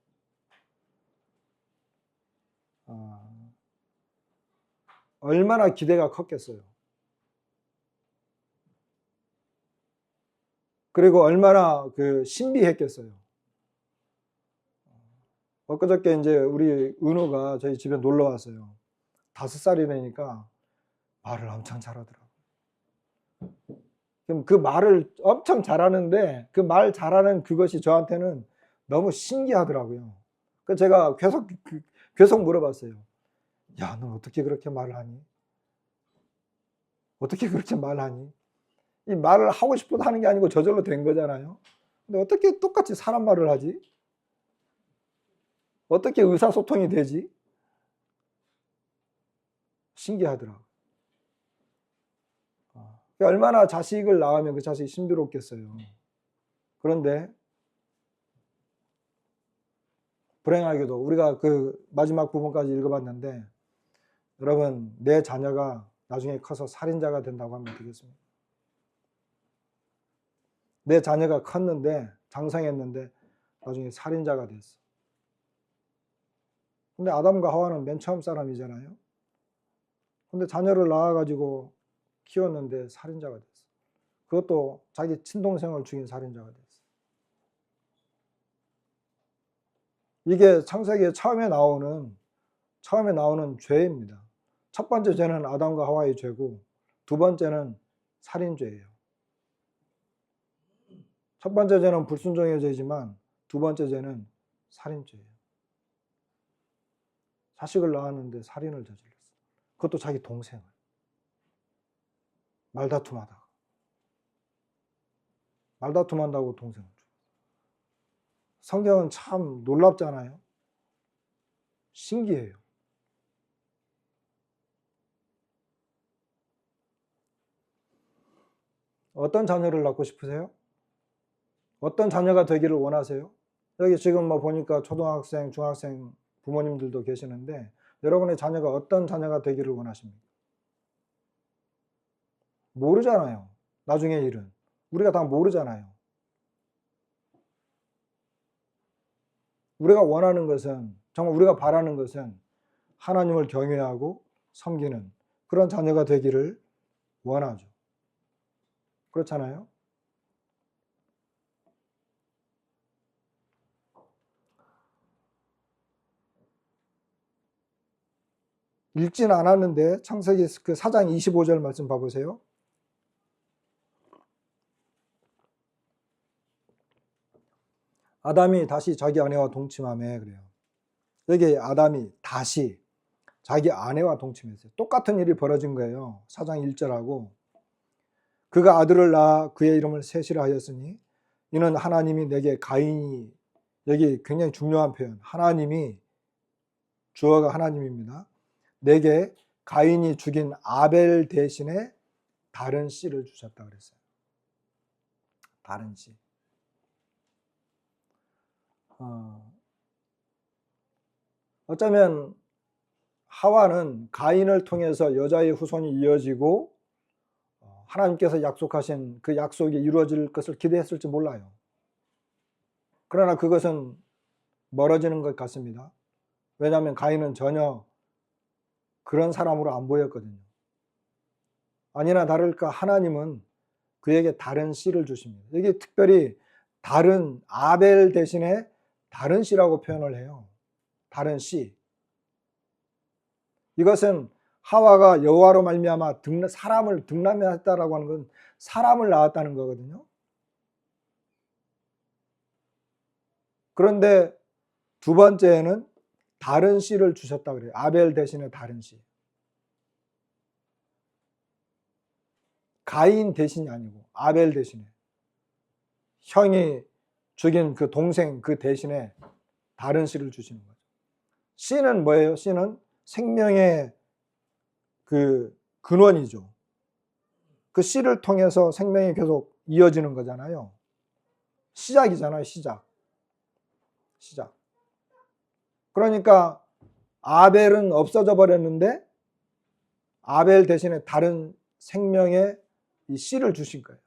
얼마나 기대가 컸겠어요. 그리고 얼마나 신비했겠어요. 엊그저께 이제 우리 은우가 저희 집에 놀러 왔어요. 5살이 되니까 말을 엄청 잘하더라고요. 그럼 그 말을 엄청 잘하는데 그 말 잘하는 그것이 저한테는 너무 신기하더라고요. 그래서 제가 계속 물어봤어요. 야, 너 어떻게 그렇게 말을 하니? 어떻게 그렇게 말하니? 이 말을 하고 싶어서 하는 게 아니고 저절로 된 거잖아요. 근데 어떻게 똑같이 사람 말을 하지? 어떻게 의사소통이 되지? 신기하더라고요. 얼마나 자식을 낳으면 그 자식이 신비롭겠어요. 그런데 불행하게도 우리가 그 마지막 부분까지 읽어봤는데 여러분, 내 자녀가 나중에 커서 살인자가 된다고 하면 되겠습니다. 내 자녀가 컸는데 장성했는데 나중에 살인자가 됐어. 근데 아담과 하와는 맨 처음 사람이잖아요. 근데 자녀를 낳아가지고 키웠는데 살인자가 됐어. 그것도 자기 친동생을 죽인 살인자가 됐어. 이게 창세기에 처음에 나오는 죄입니다. 첫 번째 죄는 아담과 하와의 죄고 두 번째는 살인죄예요. 첫 번째 죄는 불순종의 죄지만 두 번째 죄는 살인죄예요. 자식을 낳았는데 살인을 저질렀어. 그것도 자기 동생을. 말다툼한다고 동생을 죽였어. 성경은 참 놀랍잖아요. 신기해요. 어떤 자녀를 낳고 싶으세요? 어떤 자녀가 되기를 원하세요? 여기 지금 보니까 초등학생, 중학생 부모님들도 계시는데 여러분의 자녀가 어떤 자녀가 되기를 원하십니까? 모르잖아요. 나중에 일은. 우리가 다 모르잖아요. 우리가 원하는 것은, 정말 우리가 바라는 것은 하나님을 경외하고 섬기는 그런 자녀가 되기를 원하죠. 그렇잖아요? 읽지는 않았는데 창세기 4장 25절 말씀 봐보세요. 아담이 다시 자기 아내와 동침하며 그래요. 여기 아담이 다시 자기 아내와 동침했어요. 똑같은 일이 벌어진 거예요. 4장 1절하고 그가 아들을 낳아 그의 이름을 셋이라 하였으니 이는 하나님이 내게 가인이, 여기 굉장히 중요한 표현, 하나님이, 주어가 하나님입니다. 내게 가인이 죽인 아벨 대신에 다른 씨를 주셨다 그랬어요. 다른 씨. 어쩌면 하와는 가인을 통해서 여자의 후손이 이어지고 하나님께서 약속하신 그 약속이 이루어질 것을 기대했을지 몰라요. 그러나 그것은 멀어지는 것 같습니다. 왜냐하면 가인은 전혀 그런 사람으로 안 보였거든요. 아니나 다를까 하나님은 그에게 다른 씨를 주십니다. 여기 특별히 다른 아벨 대신에 다른 씨라고 표현을 해요. 다른 씨. 이것은 하와가 여호와로 말미암아 사람을 등남했다라고 하는 건 사람을 낳았다는 거거든요. 그런데 두 번째에는 다른 씨를 주셨다 그래요. 아벨 대신에 다른 씨. 가인 대신이 아니고 아벨 대신에. 형이 죽인 그 동생 그 대신에 다른 씨를 주시는 거죠. 씨는 뭐예요? 씨는 생명의 그 근원이죠. 그 씨를 통해서 생명이 계속 이어지는 거잖아요. 시작이잖아요, 시작. 그러니까 아벨은 없어져 버렸는데 아벨 대신에 다른 생명의 이 씨를 주신 거예요.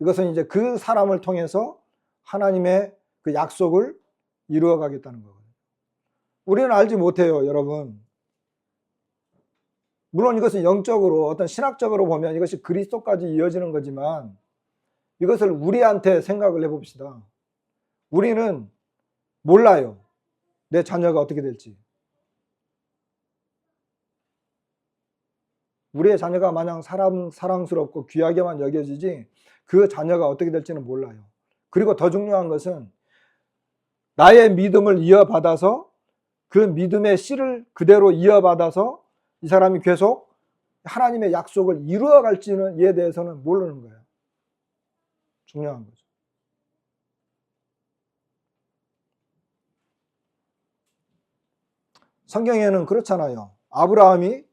이것은 이제 그 사람을 통해서 하나님의 그 약속을 이루어 가겠다는 거거든요. 우리는 알지 못해요, 여러분. 물론 이것은 영적으로 어떤 신학적으로 보면 이것이 그리스도까지 이어지는 거지만 이것을 우리한테 생각을 해봅시다. 우리는 몰라요. 내 자녀가 어떻게 될지. 우리의 자녀가 마냥 사랑스럽고 귀하게만 여겨지지 그 자녀가 어떻게 될지는 몰라요. 그리고 더 중요한 것은 나의 믿음을 이어받아서 그 믿음의 씨를 그대로 이어받아서 이 사람이 계속 하나님의 약속을 이루어갈지는 이에 대해서는 모르는 거예요. 중요한 거죠. 성경에는 그렇잖아요. 아브라함이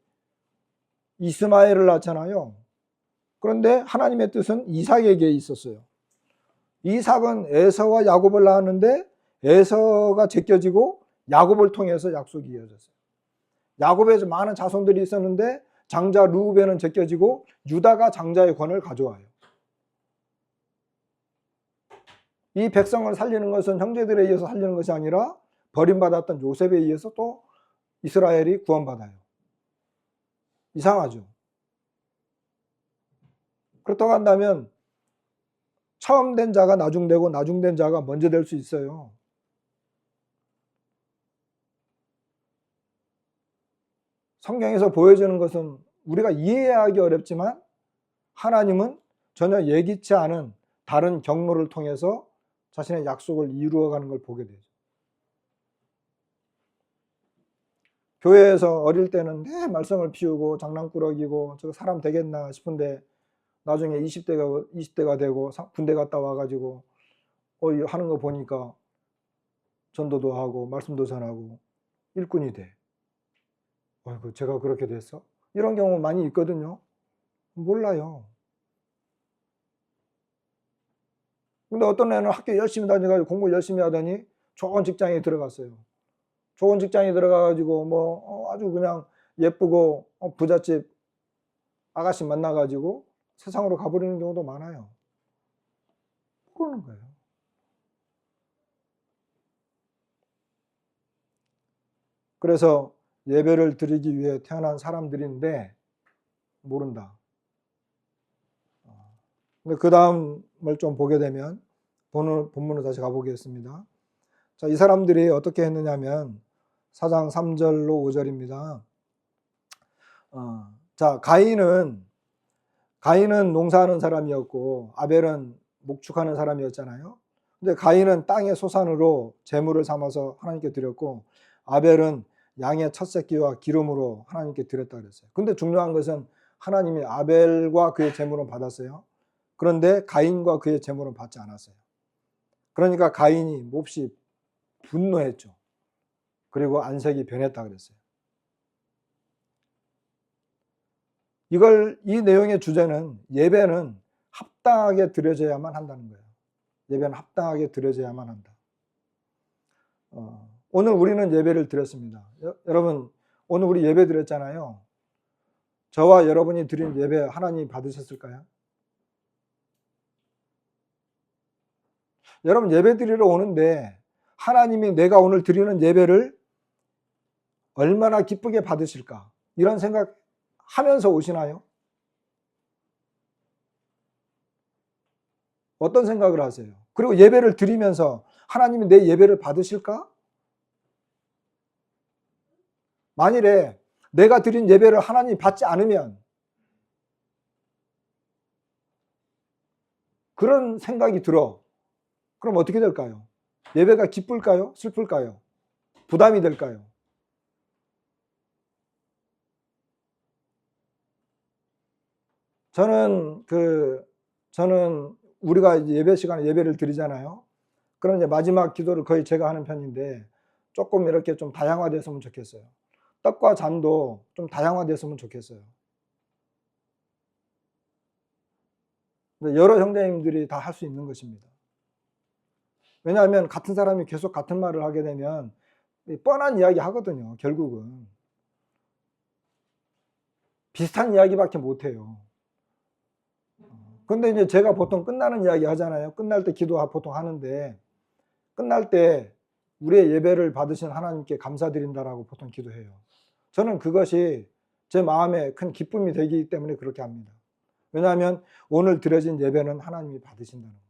이스마엘을 낳잖아요. 그런데 하나님의 뜻은 이삭에게 있었어요. 이삭은 에서와 야곱을 낳았는데 에서가 제껴지고 야곱을 통해서 약속이 이어졌어요. 야곱에서 많은 자손들이 있었는데 장자 르우벤은 제껴지고 유다가 장자의 권을 가져와요. 이 백성을 살리는 것은 형제들에 의해서 살리는 것이 아니라 버림받았던 요셉에 의해서 또 이스라엘이 구원받아요. 이상하죠. 그렇다고 한다면 처음 된 자가 나중되고 나중된 자가 먼저 될 수 있어요. 성경에서 보여주는 것은 우리가 이해하기 어렵지만 하나님은 전혀 예기치 않은 다른 경로를 통해서 자신의 약속을 이루어가는 걸 보게 되죠. 교회에서 어릴 때는 내 말썽을 피우고 장난꾸러기고 저 사람 되겠나 싶은데 나중에 20대가 되고 군대 갔다 와가지고 하는 거 보니까 전도도 하고 말씀도 전하고 일꾼이 돼. 어이구, 제가 그렇게 됐어? 이런 경우 많이 있거든요. 몰라요. 근데 어떤 애는 학교 열심히 다녀가지고 공부 열심히 하더니 좋은 직장에 들어갔어요. 좋은 직장에 들어가가지고 아주 그냥 예쁘고 부잣집 아가씨 만나가지고 세상으로 가버리는 경우도 많아요. 모르는 거예요. 그래서 예배를 드리기 위해 태어난 사람들인데 모른다. 근데 그 다음을 좀 보게 되면 본문으로 다시 가보겠습니다. 자, 이 사람들이 어떻게 했느냐면 4장 3절로 5절입니다. 자, 가인은 농사하는 사람이었고 아벨은 목축하는 사람이었잖아요. 근데 가인은 땅의 소산으로 제물을 삼아서 하나님께 드렸고 아벨은 양의 첫 새끼와 기름으로 하나님께 드렸다 그랬어요. 근데 중요한 것은 하나님이 아벨과 그의 제물은 받았어요. 그런데 가인과 그의 제물은 받지 않았어요. 그러니까 가인이 몹시 분노했죠. 그리고 안색이 변했다 그랬어요. 이 내용의 주제는 예배는 합당하게 드려져야만 한다는 거예요. 예배는 합당하게 드려져야만 한다. 오늘 우리는 예배를 드렸습니다. 여러분, 오늘 우리 예배 드렸잖아요. 저와 여러분이 드린 예배 하나님 받으셨을까요? 여러분 예배 드리러 오는데 하나님이 내가 오늘 드리는 예배를 얼마나 기쁘게 받으실까? 이런 생각 하면서 오시나요? 어떤 생각을 하세요? 그리고 예배를 드리면서 하나님이 내 예배를 받으실까? 만일에 내가 드린 예배를 하나님이 받지 않으면 그런 생각이 들어. 그럼 어떻게 될까요? 예배가 기쁠까요? 슬플까요? 부담이 될까요? 저는 우리가 예배 시간에 예배를 드리잖아요. 그럼 이제 마지막 기도를 거의 제가 하는 편인데 조금 이렇게 좀 다양화됐으면 좋겠어요. 떡과 잔도 좀 다양화됐으면 좋겠어요. 여러 형제님들이 다 할 수 있는 것입니다. 왜냐하면 같은 사람이 계속 같은 말을 하게 되면 뻔한 이야기 하거든요. 결국은 비슷한 이야기밖에 못해요. 근데 이제 제가 보통 끝나는 이야기 하잖아요. 끝날 때 기도 보통 하는데, 끝날 때 우리의 예배를 받으신 하나님께 감사드린다라고 보통 기도해요. 저는 그것이 제 마음에 큰 기쁨이 되기 때문에 그렇게 합니다. 왜냐하면 오늘 드려진 예배는 하나님이 받으신다는 거예요.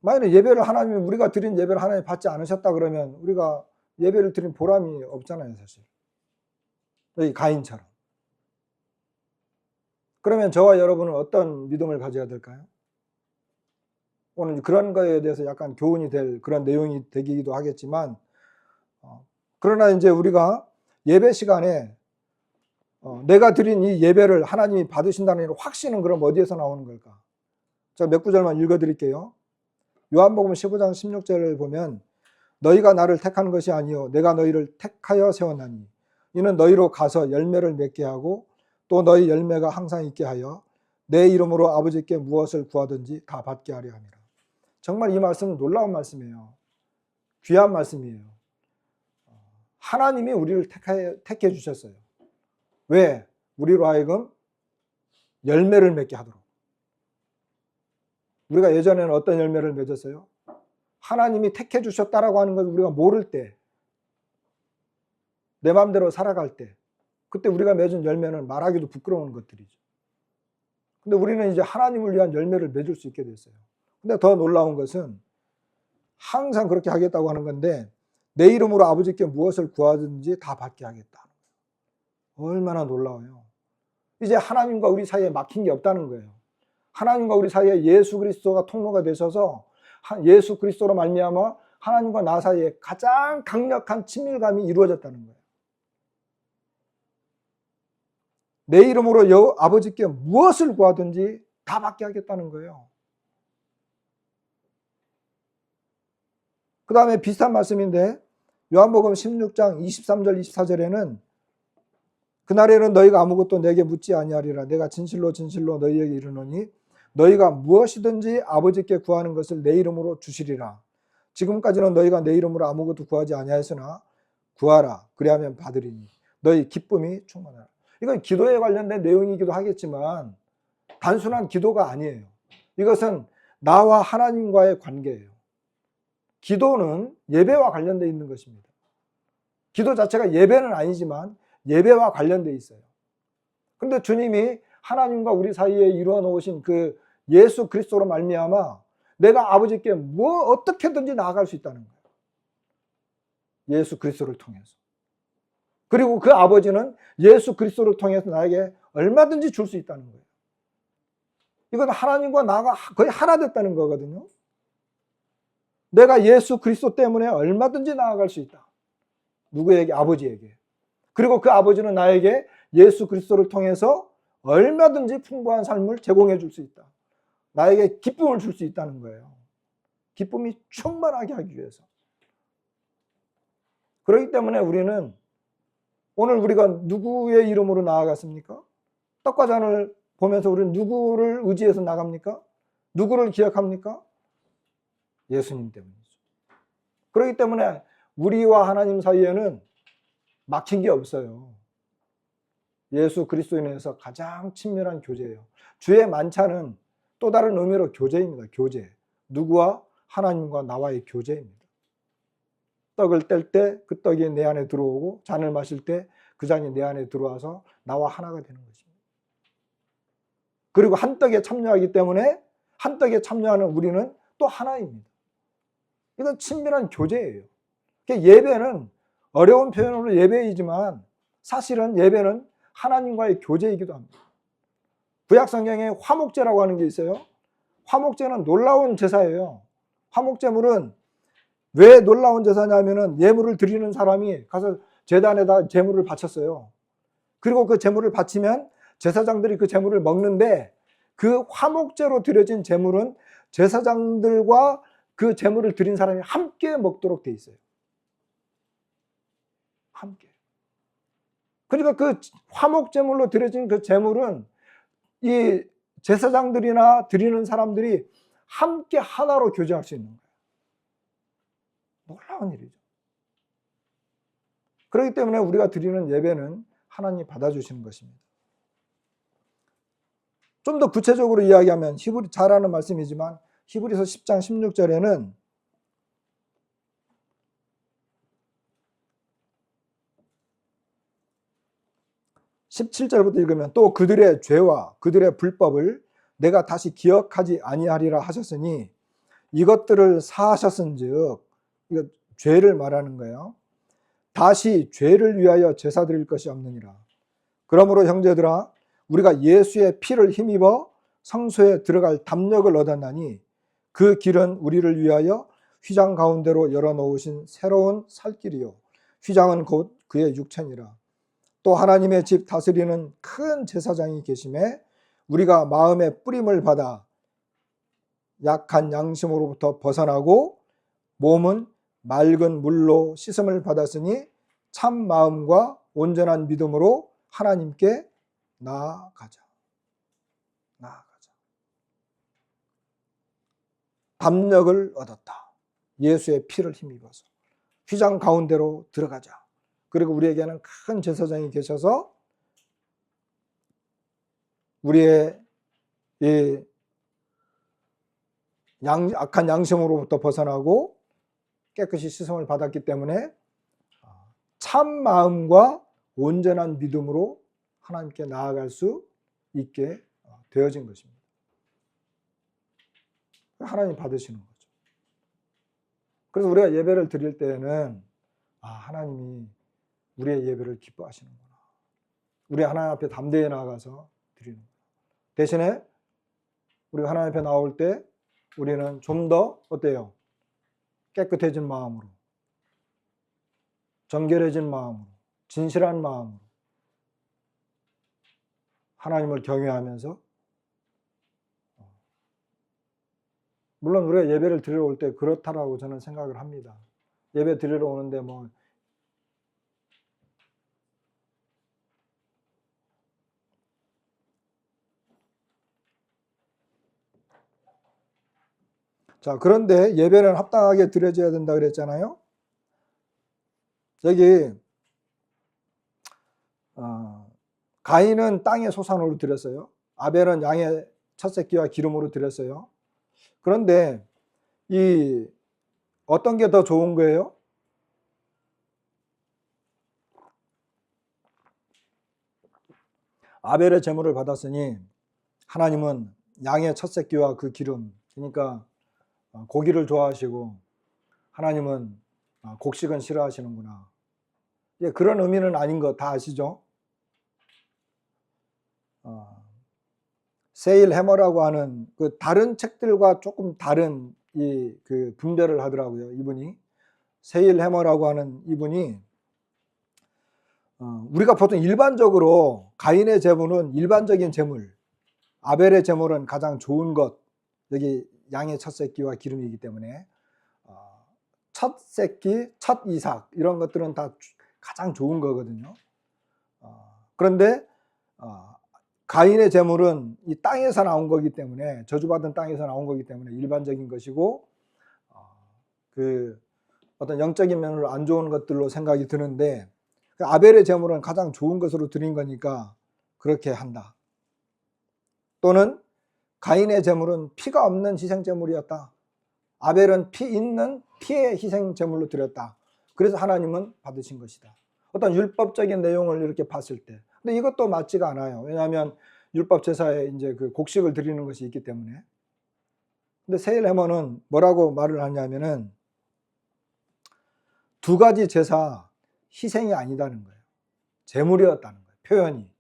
만약에 예배를 하나님이, 우리가 드린 예배를 하나님이 받지 않으셨다 그러면 우리가 예배를 드린 보람이 없잖아요, 사실. 여기 가인처럼. 그러면 저와 여러분은 어떤 믿음을 가져야 될까요? 오늘 그런 거에 대해서 약간 교훈이 될 그런 내용이 되기도 하겠지만, 그러나 이제 우리가 예배 시간에 내가 드린 이 예배를 하나님이 받으신다는 확신은 그럼 어디에서 나오는 걸까? 제가 몇 구절만 읽어 드릴게요. 요한복음 15장 16절을 보면, 너희가 나를 택한 것이 아니요 내가 너희를 택하여 세웠나니 이는 너희로 가서 열매를 맺게 하고 또 너희 열매가 항상 있게 하여 내 이름으로 아버지께 무엇을 구하든지 다 받게 하려 함이라. 정말 이 말씀은 놀라운 말씀이에요. 귀한 말씀이에요. 하나님이 우리를 택해 주셨어요. 왜? 우리로 하여금 열매를 맺게 하도록. 우리가 예전에는 어떤 열매를 맺었어요? 하나님이 택해 주셨다라고 하는 걸 우리가 모를 때, 내 마음대로 살아갈 때, 그때 우리가 맺은 열매는 말하기도 부끄러운 것들이죠. 근데 우리는 이제 하나님을 위한 열매를 맺을 수 있게 됐어요. 근데 더 놀라운 것은 항상 그렇게 하겠다고 하는 건데, 내 이름으로 아버지께 무엇을 구하든지 다 받게 하겠다. 얼마나 놀라워요. 이제 하나님과 우리 사이에 막힌 게 없다는 거예요. 하나님과 우리 사이에 예수 그리스도가 통로가 되셔서 예수 그리스도로 말미암아 하나님과 나 사이에 가장 강력한 친밀감이 이루어졌다는 거예요. 내 이름으로 아버지께 무엇을 구하든지 다 받게 하겠다는 거예요. 그 다음에 비슷한 말씀인데 요한복음 16장 23절 24절에는 그날에는 너희가 아무것도 내게 묻지 아니하리라. 내가 진실로 진실로 너희에게 이르노니 너희가 무엇이든지 아버지께 구하는 것을 내 이름으로 주시리라. 지금까지는 너희가 내 이름으로 아무것도 구하지 아니하였으나 구하라. 그리하면 받으리니 너희 기쁨이 충만하라. 이건 기도에 관련된 내용이기도 하겠지만 단순한 기도가 아니에요. 이것은 나와 하나님과의 관계예요. 기도는 예배와 관련되어 있는 것입니다. 기도 자체가 예배는 아니지만 예배와 관련되어 있어요. 그런데 주님이 하나님과 우리 사이에 이루어 놓으신 그 예수 그리스도로 말미암아 내가 아버지께 어떻게든지 나아갈 수 있다는 거예요. 예수 그리스도를 통해서. 그리고 그 아버지는 예수 그리스도를 통해서 나에게 얼마든지 줄 수 있다는 거예요. 이건 하나님과 나가 거의 하나 됐다는 거거든요. 내가 예수 그리스도 때문에 얼마든지 나아갈 수 있다. 누구에게? 아버지에게. 그리고 그 아버지는 나에게 예수 그리스도를 통해서 얼마든지 풍부한 삶을 제공해 줄 수 있다. 나에게 기쁨을 줄 수 있다는 거예요. 기쁨이 충만하게 하기 위해서. 그렇기 때문에 우리는 오늘 우리가 누구의 이름으로 나아갔습니까? 떡과 잔을 보면서 우리는 누구를 의지해서 나갑니까? 누구를 기억합니까? 예수님 때문이죠. 그렇기 때문에 우리와 하나님 사이에는 막힌 게 없어요. 예수 그리스도에 인해서 가장 친밀한 교제예요. 주의 만찬은 또 다른 의미로 교제입니다. 교제. 누구와? 하나님과 나와의 교제입니다. 떡을 뗄 때 그 떡이 내 안에 들어오고 잔을 마실 때 그 잔이 내 안에 들어와서 나와 하나가 되는 것입니다. 그리고 한 떡에 참여하기 때문에 한 떡에 참여하는 우리는 또 하나입니다. 이건 친밀한 교제예요. 예배는 어려운 표현으로 예배이지만 사실은 예배는 하나님과의 교제이기도 합니다. 구약 성경에 화목제라고 하는 게 있어요. 화목제는 놀라운 제사예요. 화목제물은 왜 놀라운 제사냐면은 예물을 드리는 사람이 가서 제단에다 제물을 바쳤어요. 그리고 그 제물을 바치면 제사장들이 그 제물을 먹는데 그 화목제로 드려진 제물은 제사장들과 그 제물을 드린 사람이 함께 먹도록 돼 있어요. 함께. 그러니까 그 화목제물로 드려진 그 제물은 이 제사장들이나 드리는 사람들이 함께 하나로 교제할 수 있는 거예요. 놀라운 일이죠. 그렇기 때문에 우리가 드리는 예배는 하나님이 받아주시는 것입니다. 좀 더 구체적으로 이야기하면 히브리 잘 아는 말씀이지만 히브리서 10장 16절에는 (17절부터) 읽으면 또 그들의 죄와 그들의 불법을 내가 다시 기억하지 아니하리라 하셨으니 이것들을 사하셨은즉, 이거 죄를 말하는 거예요. 다시 죄를 위하여 제사 드릴 것이 없느니라. 그러므로 형제들아, 우리가 예수의 피를 힘입어 성소에 들어갈 담력을 얻었나니 그 길은 우리를 위하여 휘장 가운데로 열어놓으신 새로운 살길이요 휘장은 곧 그의 육체니라. 또 하나님의 집 다스리는 큰 제사장이 계심에 우리가 마음의 뿌림을 받아 약한 양심으로부터 벗어나고 몸은 맑은 물로 씻음을 받았으니 참 마음과 온전한 믿음으로 하나님께 나아가자. 담력을 얻었다. 예수의 피를 힘입어서 휘장 가운데로 들어가자. 그리고 우리에게는 큰 제사장이 계셔서 우리의 이 악한 양심으로부터 벗어나고 깨끗이 씻음을 받았기 때문에 참 마음과 온전한 믿음으로 하나님께 나아갈 수 있게 되어진 것입니다. 하나님 받으시는 거죠. 그래서 우리가 예배를 드릴 때에는 하나님이 우리의 예배를 기뻐하시는구나. 우리 하나님 앞에 담대히 나아가서 드리는 거예요. 대신에 우리가 하나님 앞에 나올 때 우리는 좀 더 어때요? 깨끗해진 마음으로, 정결해진 마음으로, 진실한 마음으로 하나님을 경외하면서, 물론 우리가 예배를 드리러 올 때 그렇다라고 저는 생각을 합니다. 예배 드리러 오는데 자, 그런데 예배는 합당하게 드려져야 된다 그랬잖아요. 여기 가인은 땅의 소산으로 드렸어요. 아벨은 양의 첫 새끼와 기름으로 드렸어요. 그런데 이 어떤 게 더 좋은 거예요? 아벨의 제물을 받았으니 하나님은 양의 첫 새끼와 그 기름, 그러니까 고기를 좋아하시고 하나님은 곡식은 싫어하시는구나. 그런 의미는 아닌 거 다 아시죠? 세일 해머라고 하는 그 다른 책들과 조금 다른 그 분별을 하더라고요. 이분이 세일 해머라고 하는 이분이 우리가 보통 일반적으로 가인의 제물은 일반적인 제물, 아벨의 제물은 가장 좋은 것, 여기 양의 첫 새끼와 기름이기 때문에 첫 새끼, 첫 이삭 이런 것들은 다 가장 좋은 거거든요. 그런데 가인의 제물은 이 땅에서 나온 거기 때문에, 저주받은 땅에서 나온 거기 때문에 일반적인 것이고 그 어떤 영적인 면으로 안 좋은 것들로 생각이 드는데, 아벨의 제물은 가장 좋은 것으로 드린 거니까 그렇게 한다. 또는 가인의 제물은 피가 없는 희생 제물이었다. 아벨은 피 있는 피의 희생 제물로 드렸다. 그래서 하나님은 받으신 것이다. 어떤 율법적인 내용을 이렇게 봤을 때, 근데 이것도 맞지가 않아요. 왜냐하면 율법 제사에 이제 그 곡식을 드리는 것이 있기 때문에. 근데 세일 해머는 뭐라고 말을 하냐면은 두 가지 제사 희생이 아니다는 거예요. 제물이었다는 거예요. 표현이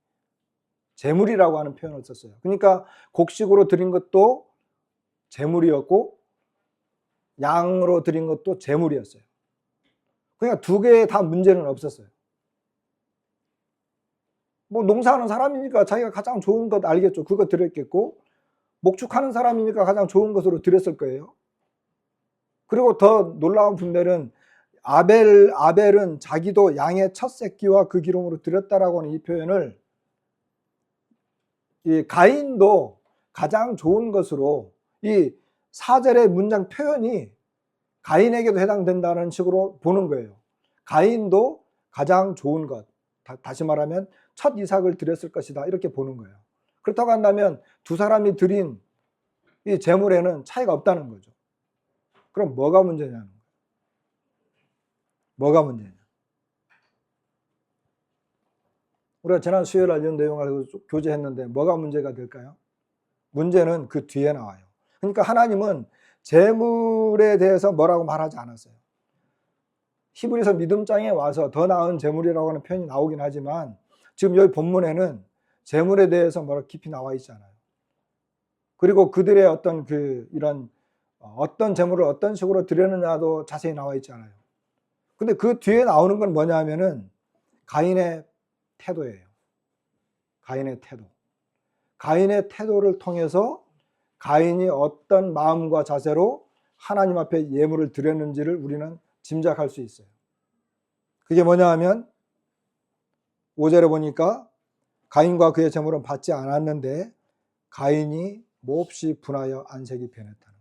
제물이라고 하는 표현을 썼어요. 그러니까 곡식으로 드린 것도 제물이었고 양으로 드린 것도 제물이었어요. 그러니까 두 개에 다 문제는 없었어요. 뭐 농사하는 사람이니까 자기가 가장 좋은 것 알겠죠. 그거 드렸겠고, 목축하는 사람이니까 가장 좋은 것으로 드렸을 거예요. 그리고 더 놀라운 분별은 아벨은 자기도 양의 첫 새끼와 그 기름으로 드렸다라고 하는 이 표현을, 이 가인도 가장 좋은 것으로, 이 4절의 문장 표현이 가인에게도 해당된다는 식으로 보는 거예요. 가인도 가장 좋은 것, 다시 말하면 첫 이삭을 드렸을 것이다, 이렇게 보는 거예요. 그렇다고 한다면 두 사람이 드린 이 제물에는 차이가 없다는 거죠. 그럼 뭐가 문제냐는 거예요. 뭐가 문제냐. 우리가 지난 수요일에 이런 내용을 교제했는데 뭐가 문제가 될까요? 문제는 그 뒤에 나와요. 그러니까 하나님은 제물에 대해서 뭐라고 말하지 않았어요. 히브리서 믿음장에 와서 더 나은 제물이라고 하는 표현이 나오긴 하지만 지금 여기 본문에는 제물에 대해서 뭐라 깊이 나와 있잖아요. 그리고 그들의 어떤 이런 어떤 제물을 어떤 식으로 드렸느냐도 자세히 나와 있잖아요. 근데 그 뒤에 나오는 건 뭐냐 하면은 가인의 태도예요. 가인의 태도. 가인의 태도를 통해서 가인이 어떤 마음과 자세로 하나님 앞에 예물을 드렸는지를 우리는 짐작할 수 있어요. 그게 뭐냐 하면 5절에 보니까 가인과 그의 제물은 받지 않았는데 가인이 몹시 분하여 안색이 변했다는 거예요.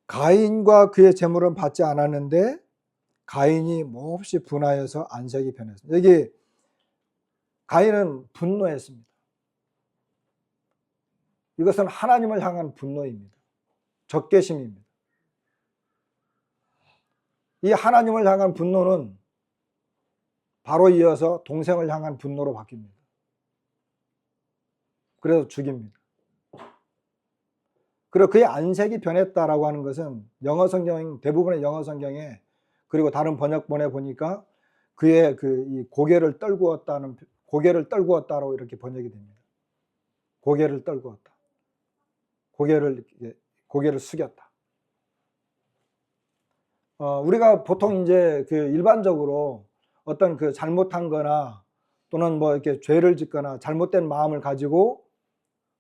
가인과 그의 제물은 받지 않았는데 가인이 몹시 분하여서 안색이 변했습니다. 여기 가인은 분노했습니다. 이것은 하나님을 향한 분노입니다. 적개심입니다. 이 하나님을 향한 분노는 바로 이어서 동생을 향한 분노로 바뀝니다. 그래서 죽입니다. 그리고 그의 안색이 변했다라고 하는 것은 영어 성경, 대부분의 영어 성경에, 그리고 다른 번역본에 보니까 그의 이 고개를 떨구었다로 이렇게 번역이 됩니다. 고개를 떨구었다. 고개를 숙였다. 우리가 보통 이제 일반적으로 어떤 잘못한 거나 또는 뭐 이렇게 죄를 짓거나 잘못된 마음을 가지고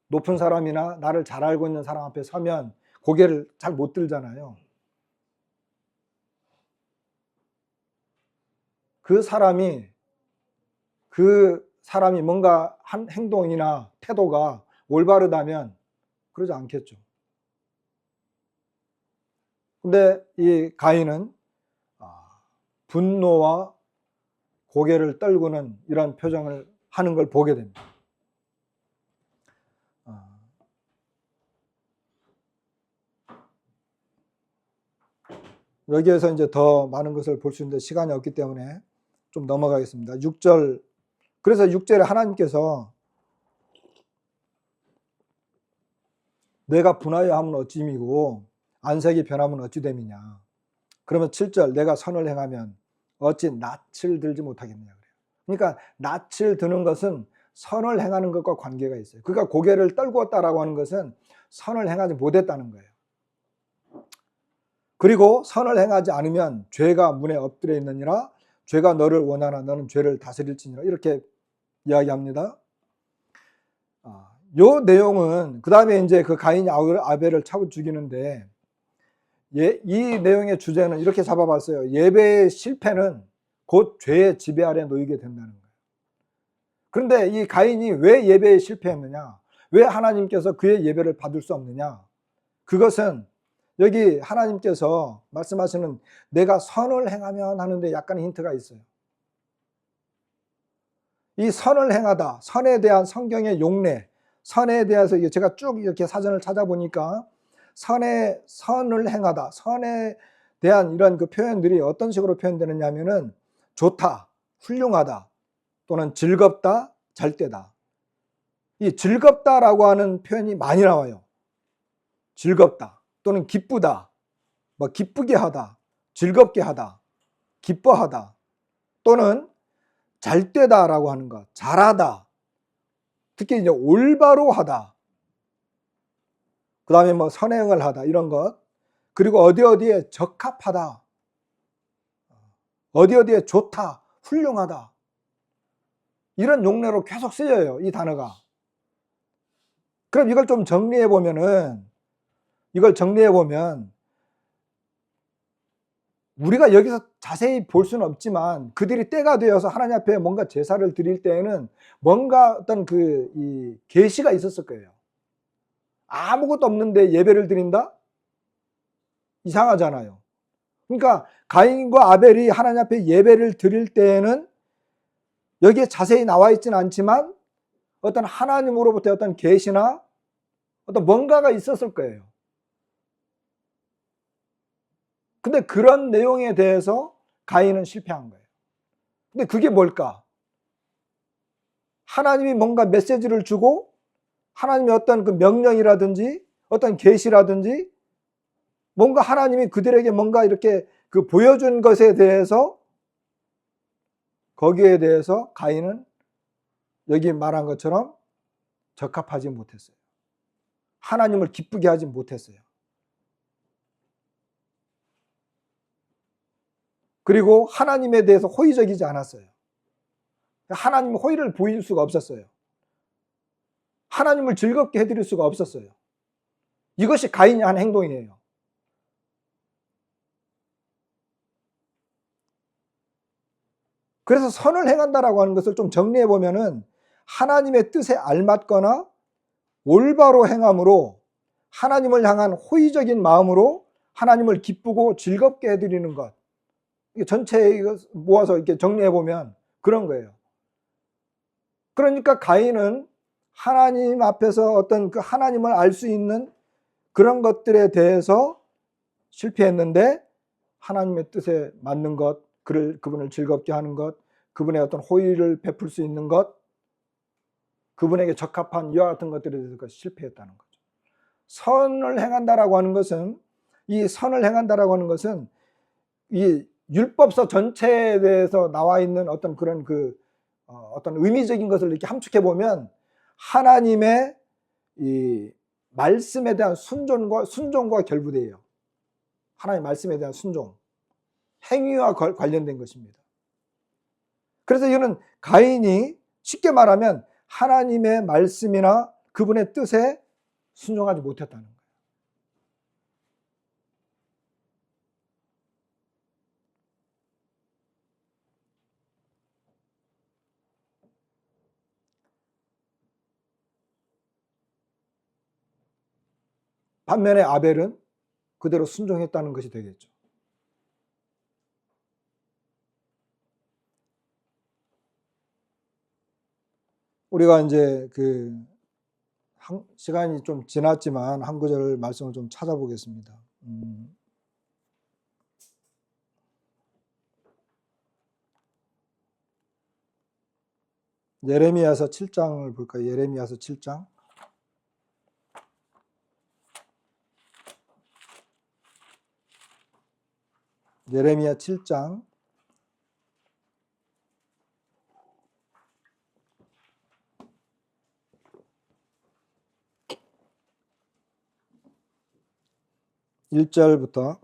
높은 사람이나 나를 잘 알고 있는 사람 앞에 서면 고개를 잘 못 들잖아요. 그 사람이 뭔가 한 행동이나 태도가 올바르다면 그러지 않겠죠. 근데 이 가인은 분노와 고개를 떨구는 이런 표정을 하는 걸 보게 됩니다. 여기에서 이제 더 많은 것을 볼 수 있는데 시간이 없기 때문에 좀 넘어가겠습니다. 6절. 그래서 6절에 하나님께서 내가 분하여 하면 어찌미고 안색이 변하면 어찌 됨이냐. 그러면 7절 내가 선을 행하면 어찌 낯을 들지 못하겠느냐 그래요. 그러니까 낯을 드는 것은 선을 행하는 것과 관계가 있어요. 그러니까 고개를 떨구었다라고 하는 것은 선을 행하지 못했다는 거예요. 그리고 선을 행하지 않으면 죄가 문에 엎드려 있느니라. 죄가 너를 원하나 너는 죄를 다스릴지니라. 이렇게 이야기합니다. 요 내용은 그 다음에 이제 가인이 아벨을 차고 죽이는데 이 내용의 주제는 이렇게 잡아봤어요. 예배의 실패는 곧 죄의 지배 아래 놓이게 된다는 거예요. 그런데 이 가인이 왜 예배에 실패했느냐? 왜 하나님께서 그의 예배를 받을 수 없느냐? 그것은 여기 하나님께서 말씀하시는 내가 선을 행하면 하는데 약간의 힌트가 있어요. 이 선을 행하다, 선에 대한 성경의 용례, 선에 대해서 제가 쭉 이렇게 사전을 찾아보니까 선을 행하다, 선에 대한 이런 표현들이 어떤 식으로 표현되느냐 하면은 좋다, 훌륭하다, 또는 즐겁다, 잘되다. 이 즐겁다라고 하는 표현이 많이 나와요. 즐겁다. 또는 기쁘다, 뭐 기쁘게 하다, 즐겁게 하다, 기뻐하다, 또는 잘되다라고 하는 것, 잘하다, 특히 이제 올바로 하다, 그 다음에 뭐 선행을 하다, 이런 것, 그리고 어디에 적합하다, 어디에 좋다, 훌륭하다, 이런 용례로 계속 쓰여요, 이 단어가. 그럼 이걸 좀 정리해 보면 우리가 여기서 자세히 볼 수는 없지만 그들이 때가 되어서 하나님 앞에 뭔가 제사를 드릴 때에는 뭔가 어떤 이 계시가 있었을 거예요. 아무것도 없는데 예배를 드린다? 이상하잖아요. 그러니까 가인과 아벨이 하나님 앞에 예배를 드릴 때에는 여기에 자세히 나와 있지는 않지만 어떤 하나님으로부터 어떤 계시나 어떤 뭔가가 있었을 거예요. 근데 그런 내용에 대해서 가인은 실패한 거예요. 근데 그게 뭘까? 하나님이 뭔가 메시지를 주고 하나님의 어떤 그 명령이라든지 어떤 계시라든지 뭔가 하나님이 그들에게 뭔가 이렇게 그 보여준 것에 대해서 거기에 대해서 가인은 여기 말한 것처럼 적합하지 못했어요. 하나님을 기쁘게 하지 못했어요. 그리고 하나님에 대해서 호의적이지 않았어요. 하나님 호의를 보일 수가 없었어요. 하나님을 즐겁게 해드릴 수가 없었어요. 이것이 가인이 한 행동이에요. 그래서 선을 행한다라고 하는 것을 좀 정리해 보면은 하나님의 뜻에 알맞거나 올바로 행함으로 하나님을 향한 호의적인 마음으로 하나님을 기쁘고 즐겁게 해드리는 것. 전체 모아서 이렇게 정리해 보면 그런 거예요. 그러니까 가인은 하나님 앞에서 어떤 그 하나님을 알 수 있는 그런 것들에 대해서 실패했는데 하나님의 뜻에 맞는 것, 그분을 즐겁게 하는 것, 그분의 어떤 호의를 베풀 수 있는 것, 그분에게 적합한 이와 같은 것들에 대해서 실패했다는 거죠. 선을 행한다라고 하는 것은 이 율법서 전체에 대해서 나와 있는 어떤 그런 어떤 의미적인 것을 이렇게 함축해 보면 하나님의 이 말씀에 대한 순종과 결부돼요. 하나님의 말씀에 대한 순종, 행위와 관련된 것입니다. 그래서 이거는 가인이 쉽게 말하면 하나님의 말씀이나 그분의 뜻에 순종하지 못했다는 거예요. 반면에 아벨은 그대로 순종했다는 것이 되겠죠. 우리가 이제 시간이 좀 지났지만 한 구절 말씀을 좀 찾아보겠습니다. 예레미야서 7장을 볼까요? 예레미야서 7장. 예레미야 7장 1절부터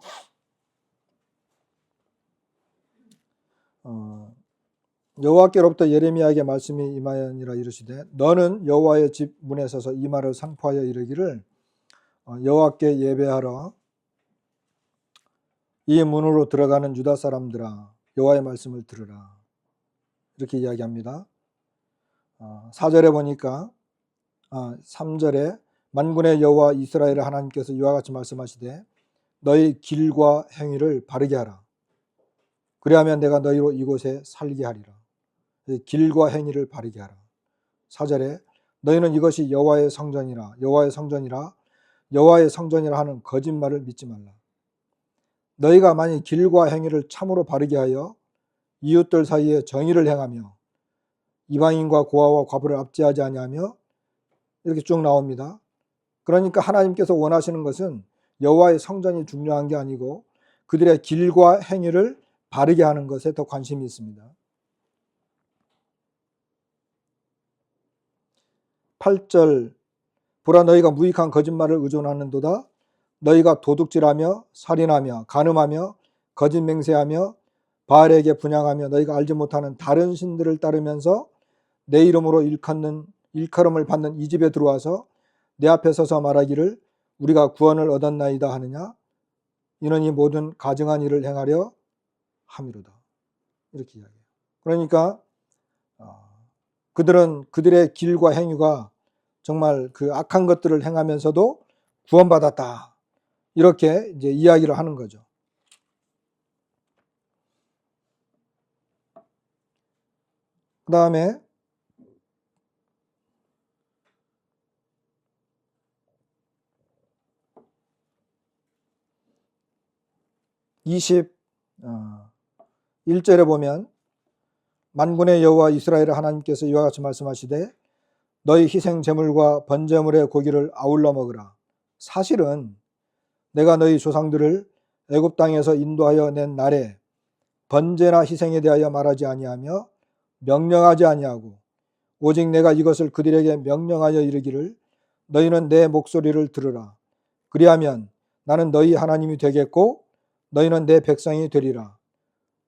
여호와께로부터 예레미야에게 말씀이 임하니라 이르시되 너는 여호와의 집 문에 서서 이 말을 선포하여 이르기를 여호와께 예배하라. 이 문으로 들어가는 유다 사람들아 여호와의 말씀을 들으라. 이렇게 이야기합니다. 4절에 보니까 3절에 만군의 여호와 이스라엘의 하나님께서 이와 같이 말씀하시되 너희 길과 행위를 바르게 하라. 그리하면 내가 너희로 이곳에 살게 하리라. 길과 행위를 바르게 하라. 4절에 너희는 이것이 여호와의 성전이라 하는 거짓말을 믿지 말라. 너희가 만일 길과 행위를 참으로 바르게 하여 이웃들 사이에 정의를 행하며 이방인과 고아와 과부를 압제하지 아니하며 이렇게 쭉 나옵니다. 그러니까 하나님께서 원하시는 것은 여호와의 성전이 중요한 게 아니고 그들의 길과 행위를 바르게 하는 것에 더 관심이 있습니다. 8절 보라 너희가 무익한 거짓말을 의존하는도다. 너희가 도둑질하며 살인하며 간음하며 거짓 맹세하며 바알에게 분향하며 너희가 알지 못하는 다른 신들을 따르면서 내 이름으로 일컬음을 받는 이 집에 들어와서 내 앞에 서서 말하기를 우리가 구원을 얻었나이다 하느냐. 이는 이 모든 가증한 일을 행하려 함이로다. 이렇게 이야기해요. 그러니까 그들은 그들의 길과 행위가 정말 그 악한 것들을 행하면서도 구원받았다. 이렇게 이제 이야기를 하는 거죠. 그 다음에 21절에 보면 만군의 여호와 이스라엘 하나님께서 이와 같이 말씀하시되 너희 희생 제물과 번제물의 고기를 아울러 먹으라. 사실은 내가 너희 조상들을 애굽 땅에서 인도하여 낸 날에 번제나 희생에 대하여 말하지 아니하며 명령하지 아니하고 오직 내가 이것을 그들에게 명령하여 이르기를 너희는 내 목소리를 들으라. 그리하면 나는 너희 하나님이 되겠고 너희는 내 백성이 되리라.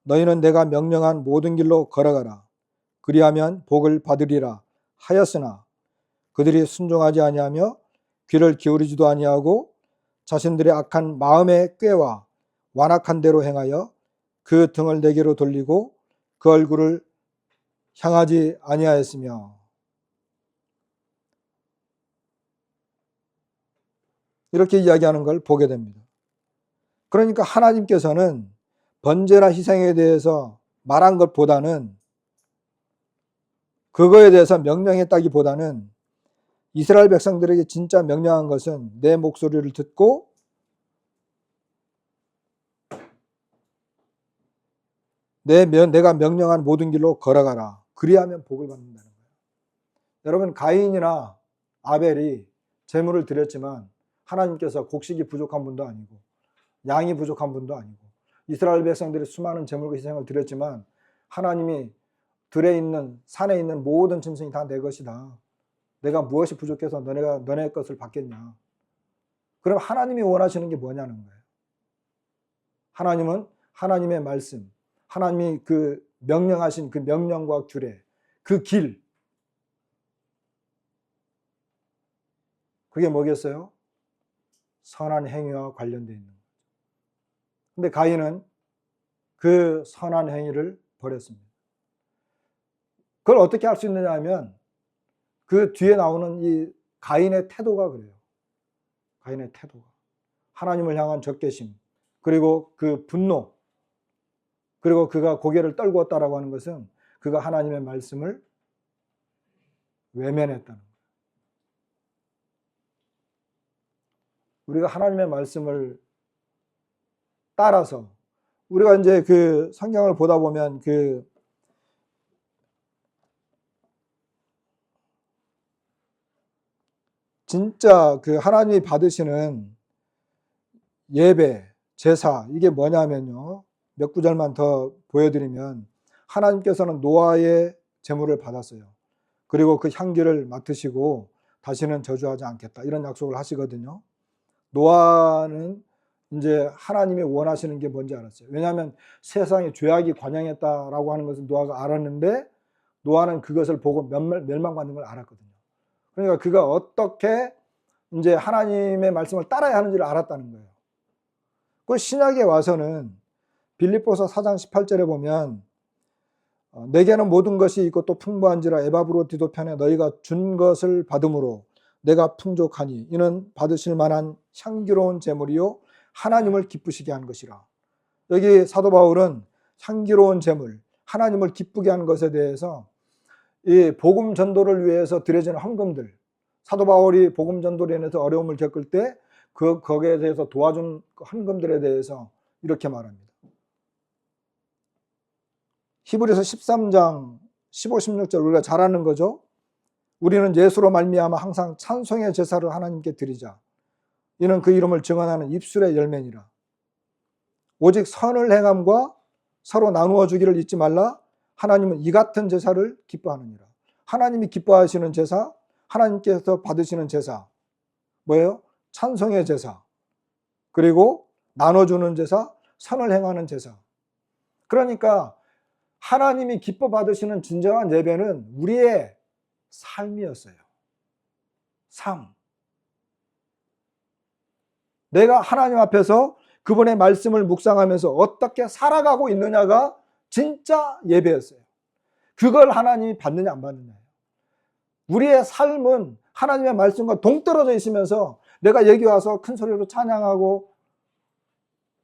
너희는 내가 명령한 모든 길로 걸어가라. 그리하면 복을 받으리라 하였으나 그들이 순종하지 아니하며 귀를 기울이지도 아니하고 자신들의 악한 마음의 꾀와 완악한 대로 행하여 그 등을 내게로 돌리고 그 얼굴을 향하지 아니하였으며. 이렇게 이야기하는 걸 보게 됩니다. 그러니까 하나님께서는 번제나 희생에 대해서 말한 것보다는 그거에 대해서 명령했다기보다는 이스라엘 백성들에게 진짜 명령한 것은 내 목소리를 듣고 내가 명령한 모든 길로 걸어가라. 그리하면 복을 받는다는 거예요. 여러분 가인이나 아벨이 제물을 드렸지만 하나님께서 곡식이 부족한 분도 아니고 양이 부족한 분도 아니고 이스라엘 백성들이 수많은 제물과 희생을 드렸지만 하나님이 들에 있는 산에 있는 모든 짐승이 다 내 것이다. 내가 무엇이 부족해서 너네 것을 받겠냐. 그럼 하나님이 원하시는 게 뭐냐는 거예요. 하나님은 하나님의 말씀, 하나님이 그 명령하신 그 명령과 규례, 그 길, 그게 뭐겠어요? 선한 행위와 관련되어 있는 거죠. 근데 가인은 그 선한 행위를 버렸습니다. 그걸 어떻게 할 수 있느냐 하면 그 뒤에 나오는 이 가인의 태도가 그래요. 가인의 태도가. 하나님을 향한 적개심, 그리고 그 분노, 그리고 그가 고개를 떨구었다라고 하는 것은 그가 하나님의 말씀을 외면했다는 거예요. 우리가 하나님의 말씀을 따라서 우리가 이제 그 성경을 보다 보면 그 진짜 그 하나님이 받으시는 예배, 제사, 이게 뭐냐면요. 몇 구절만 더 보여드리면 하나님께서는 노아의 제물을 받았어요. 그리고 그 향기를 맡으시고 다시는 저주하지 않겠다. 이런 약속을 하시거든요. 노아는 이제 하나님이 원하시는 게 뭔지 알았어요. 왜냐하면 세상에 죄악이 관영했다라고 하는 것을 노아가 알았는데 노아는 그것을 보고 멸망받는 걸 알았거든요. 그러니까 그가 어떻게 이제 하나님의 말씀을 따라야 하는지를 알았다는 거예요. 그 신약에 와서는 빌립보서 4장 18절에 보면 내게는 모든 것이 있고 또 풍부한지라 에바브로디도 편에 너희가 준 것을 받음으로 내가 풍족하니 이는 받으실 만한 향기로운 제물이요 하나님을 기쁘시게 하는 것이라. 여기 사도 바울은 향기로운 제물, 하나님을 기쁘게 하는 것에 대해서 이 복음 전도를 위해서 드려지는 헌금들, 사도 바울이 복음 전도로 인해서 어려움을 겪을 때 거기에 대해서 도와준 헌금들에 대해서 이렇게 말합니다. 히브리서 13장 15, 16절 우리가 잘 아는 거죠. 우리는 예수로 말미암아 항상 찬송의 제사를 하나님께 드리자. 이는 그 이름을 증언하는 입술의 열매니라. 오직 선을 행함과 서로 나누어 주기를 잊지 말라. 하나님은 이 같은 제사를 기뻐하느니라. 하나님이 기뻐하시는 제사, 하나님께서 받으시는 제사 뭐예요? 찬송의 제사, 그리고 나눠주는 제사, 선을 행하는 제사. 그러니까 하나님이 기뻐 받으시는 진정한 예배는 우리의 삶이었어요. 삶. 내가 하나님 앞에서 그분의 말씀을 묵상하면서 어떻게 살아가고 있느냐가 진짜 예배였어요. 그걸 하나님이 받느냐 안 받느냐예요. 우리의 삶은 하나님의 말씀과 동떨어져 있으면서 내가 여기 와서 큰 소리로 찬양하고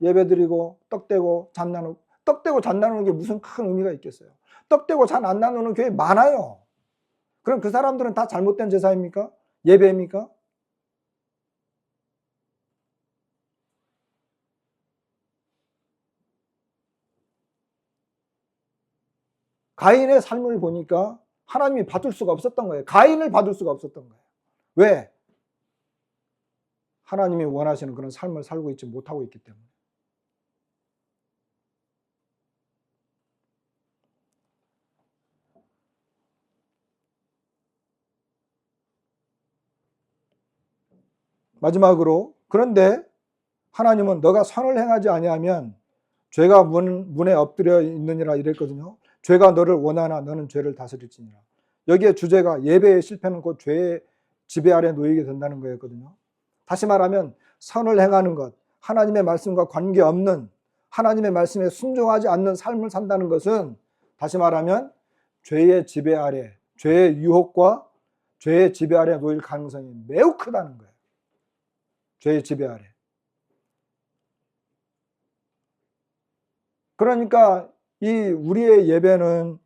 예배드리고 떡대고 잔 나누고, 떡대고 잔 나누는 게 무슨 큰 의미가 있겠어요? 떡대고 잔 안 나누는 교회 많아요. 그럼 그 사람들은 다 잘못된 제사입니까? 예배입니까? 가인의 삶을 보니까 하나님이 받을 수가 없었던 거예요. 가인을 받을 수가 없었던 거예요. 왜? 하나님이 원하시는 그런 삶을 살고 있지 못하고 있기 때문에. 마지막으로, 그런데 하나님은 너가 선을 행하지 아니하면 죄가 문에 엎드려 있느니라 이랬거든요. 죄가 너를 원하나 너는 죄를 다스릴지니라. 여기에 주제가 예배의 실패는 곧 죄의 지배 아래 놓이게 된다는 거였거든요. 다시 말하면 선을 행하는 것, 하나님의 말씀과 관계없는, 하나님의 말씀에 순종하지 않는 삶을 산다는 것은 다시 말하면 죄의 지배 아래, 죄의 유혹과 죄의 지배 아래 놓일 가능성이 매우 크다는 거예요. 죄의 지배 아래. 그러니까 이 우리의 예배는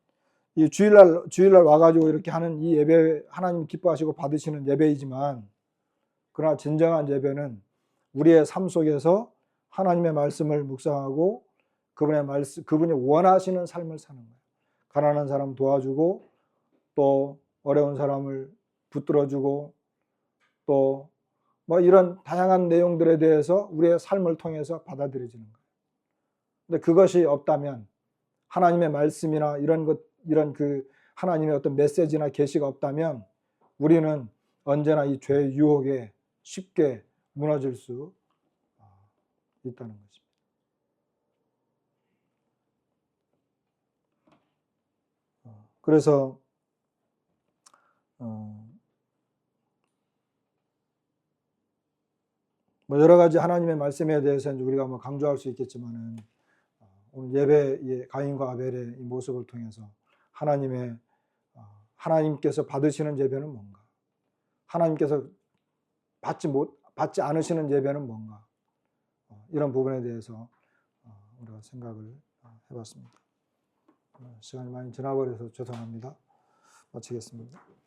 이 주일날 와가지고 이렇게 하는 이 예배, 하나님 기뻐하시고 받으시는 예배이지만, 그러나 진정한 예배는 우리의 삶 속에서 하나님의 말씀을 묵상하고 그분이 원하시는 삶을 사는 거예요. 가난한 사람 도와주고, 또 어려운 사람을 붙들어주고, 또 뭐 이런 다양한 내용들에 대해서 우리의 삶을 통해서 받아들여지는 거예요. 근데 그것이 없다면, 하나님의 말씀이나 이런 그 하나님의 어떤 메시지나 계시가 없다면 우리는 언제나 이 죄의 유혹에 쉽게 무너질 수 있다는 것입니다. 그래서 뭐 여러 가지 하나님의 말씀에 대해서 우리가 뭐 강조할 수 있겠지만은, 오늘 예배의 가인과 아벨의 이 모습을 통해서 하나님께서 받으시는 예배는 뭔가, 하나님께서 받지 않으시는 예배는 뭔가, 이런 부분에 대해서 우리가 생각을 해봤습니다. 시간이 많이 지나버려서 죄송합니다. 마치겠습니다.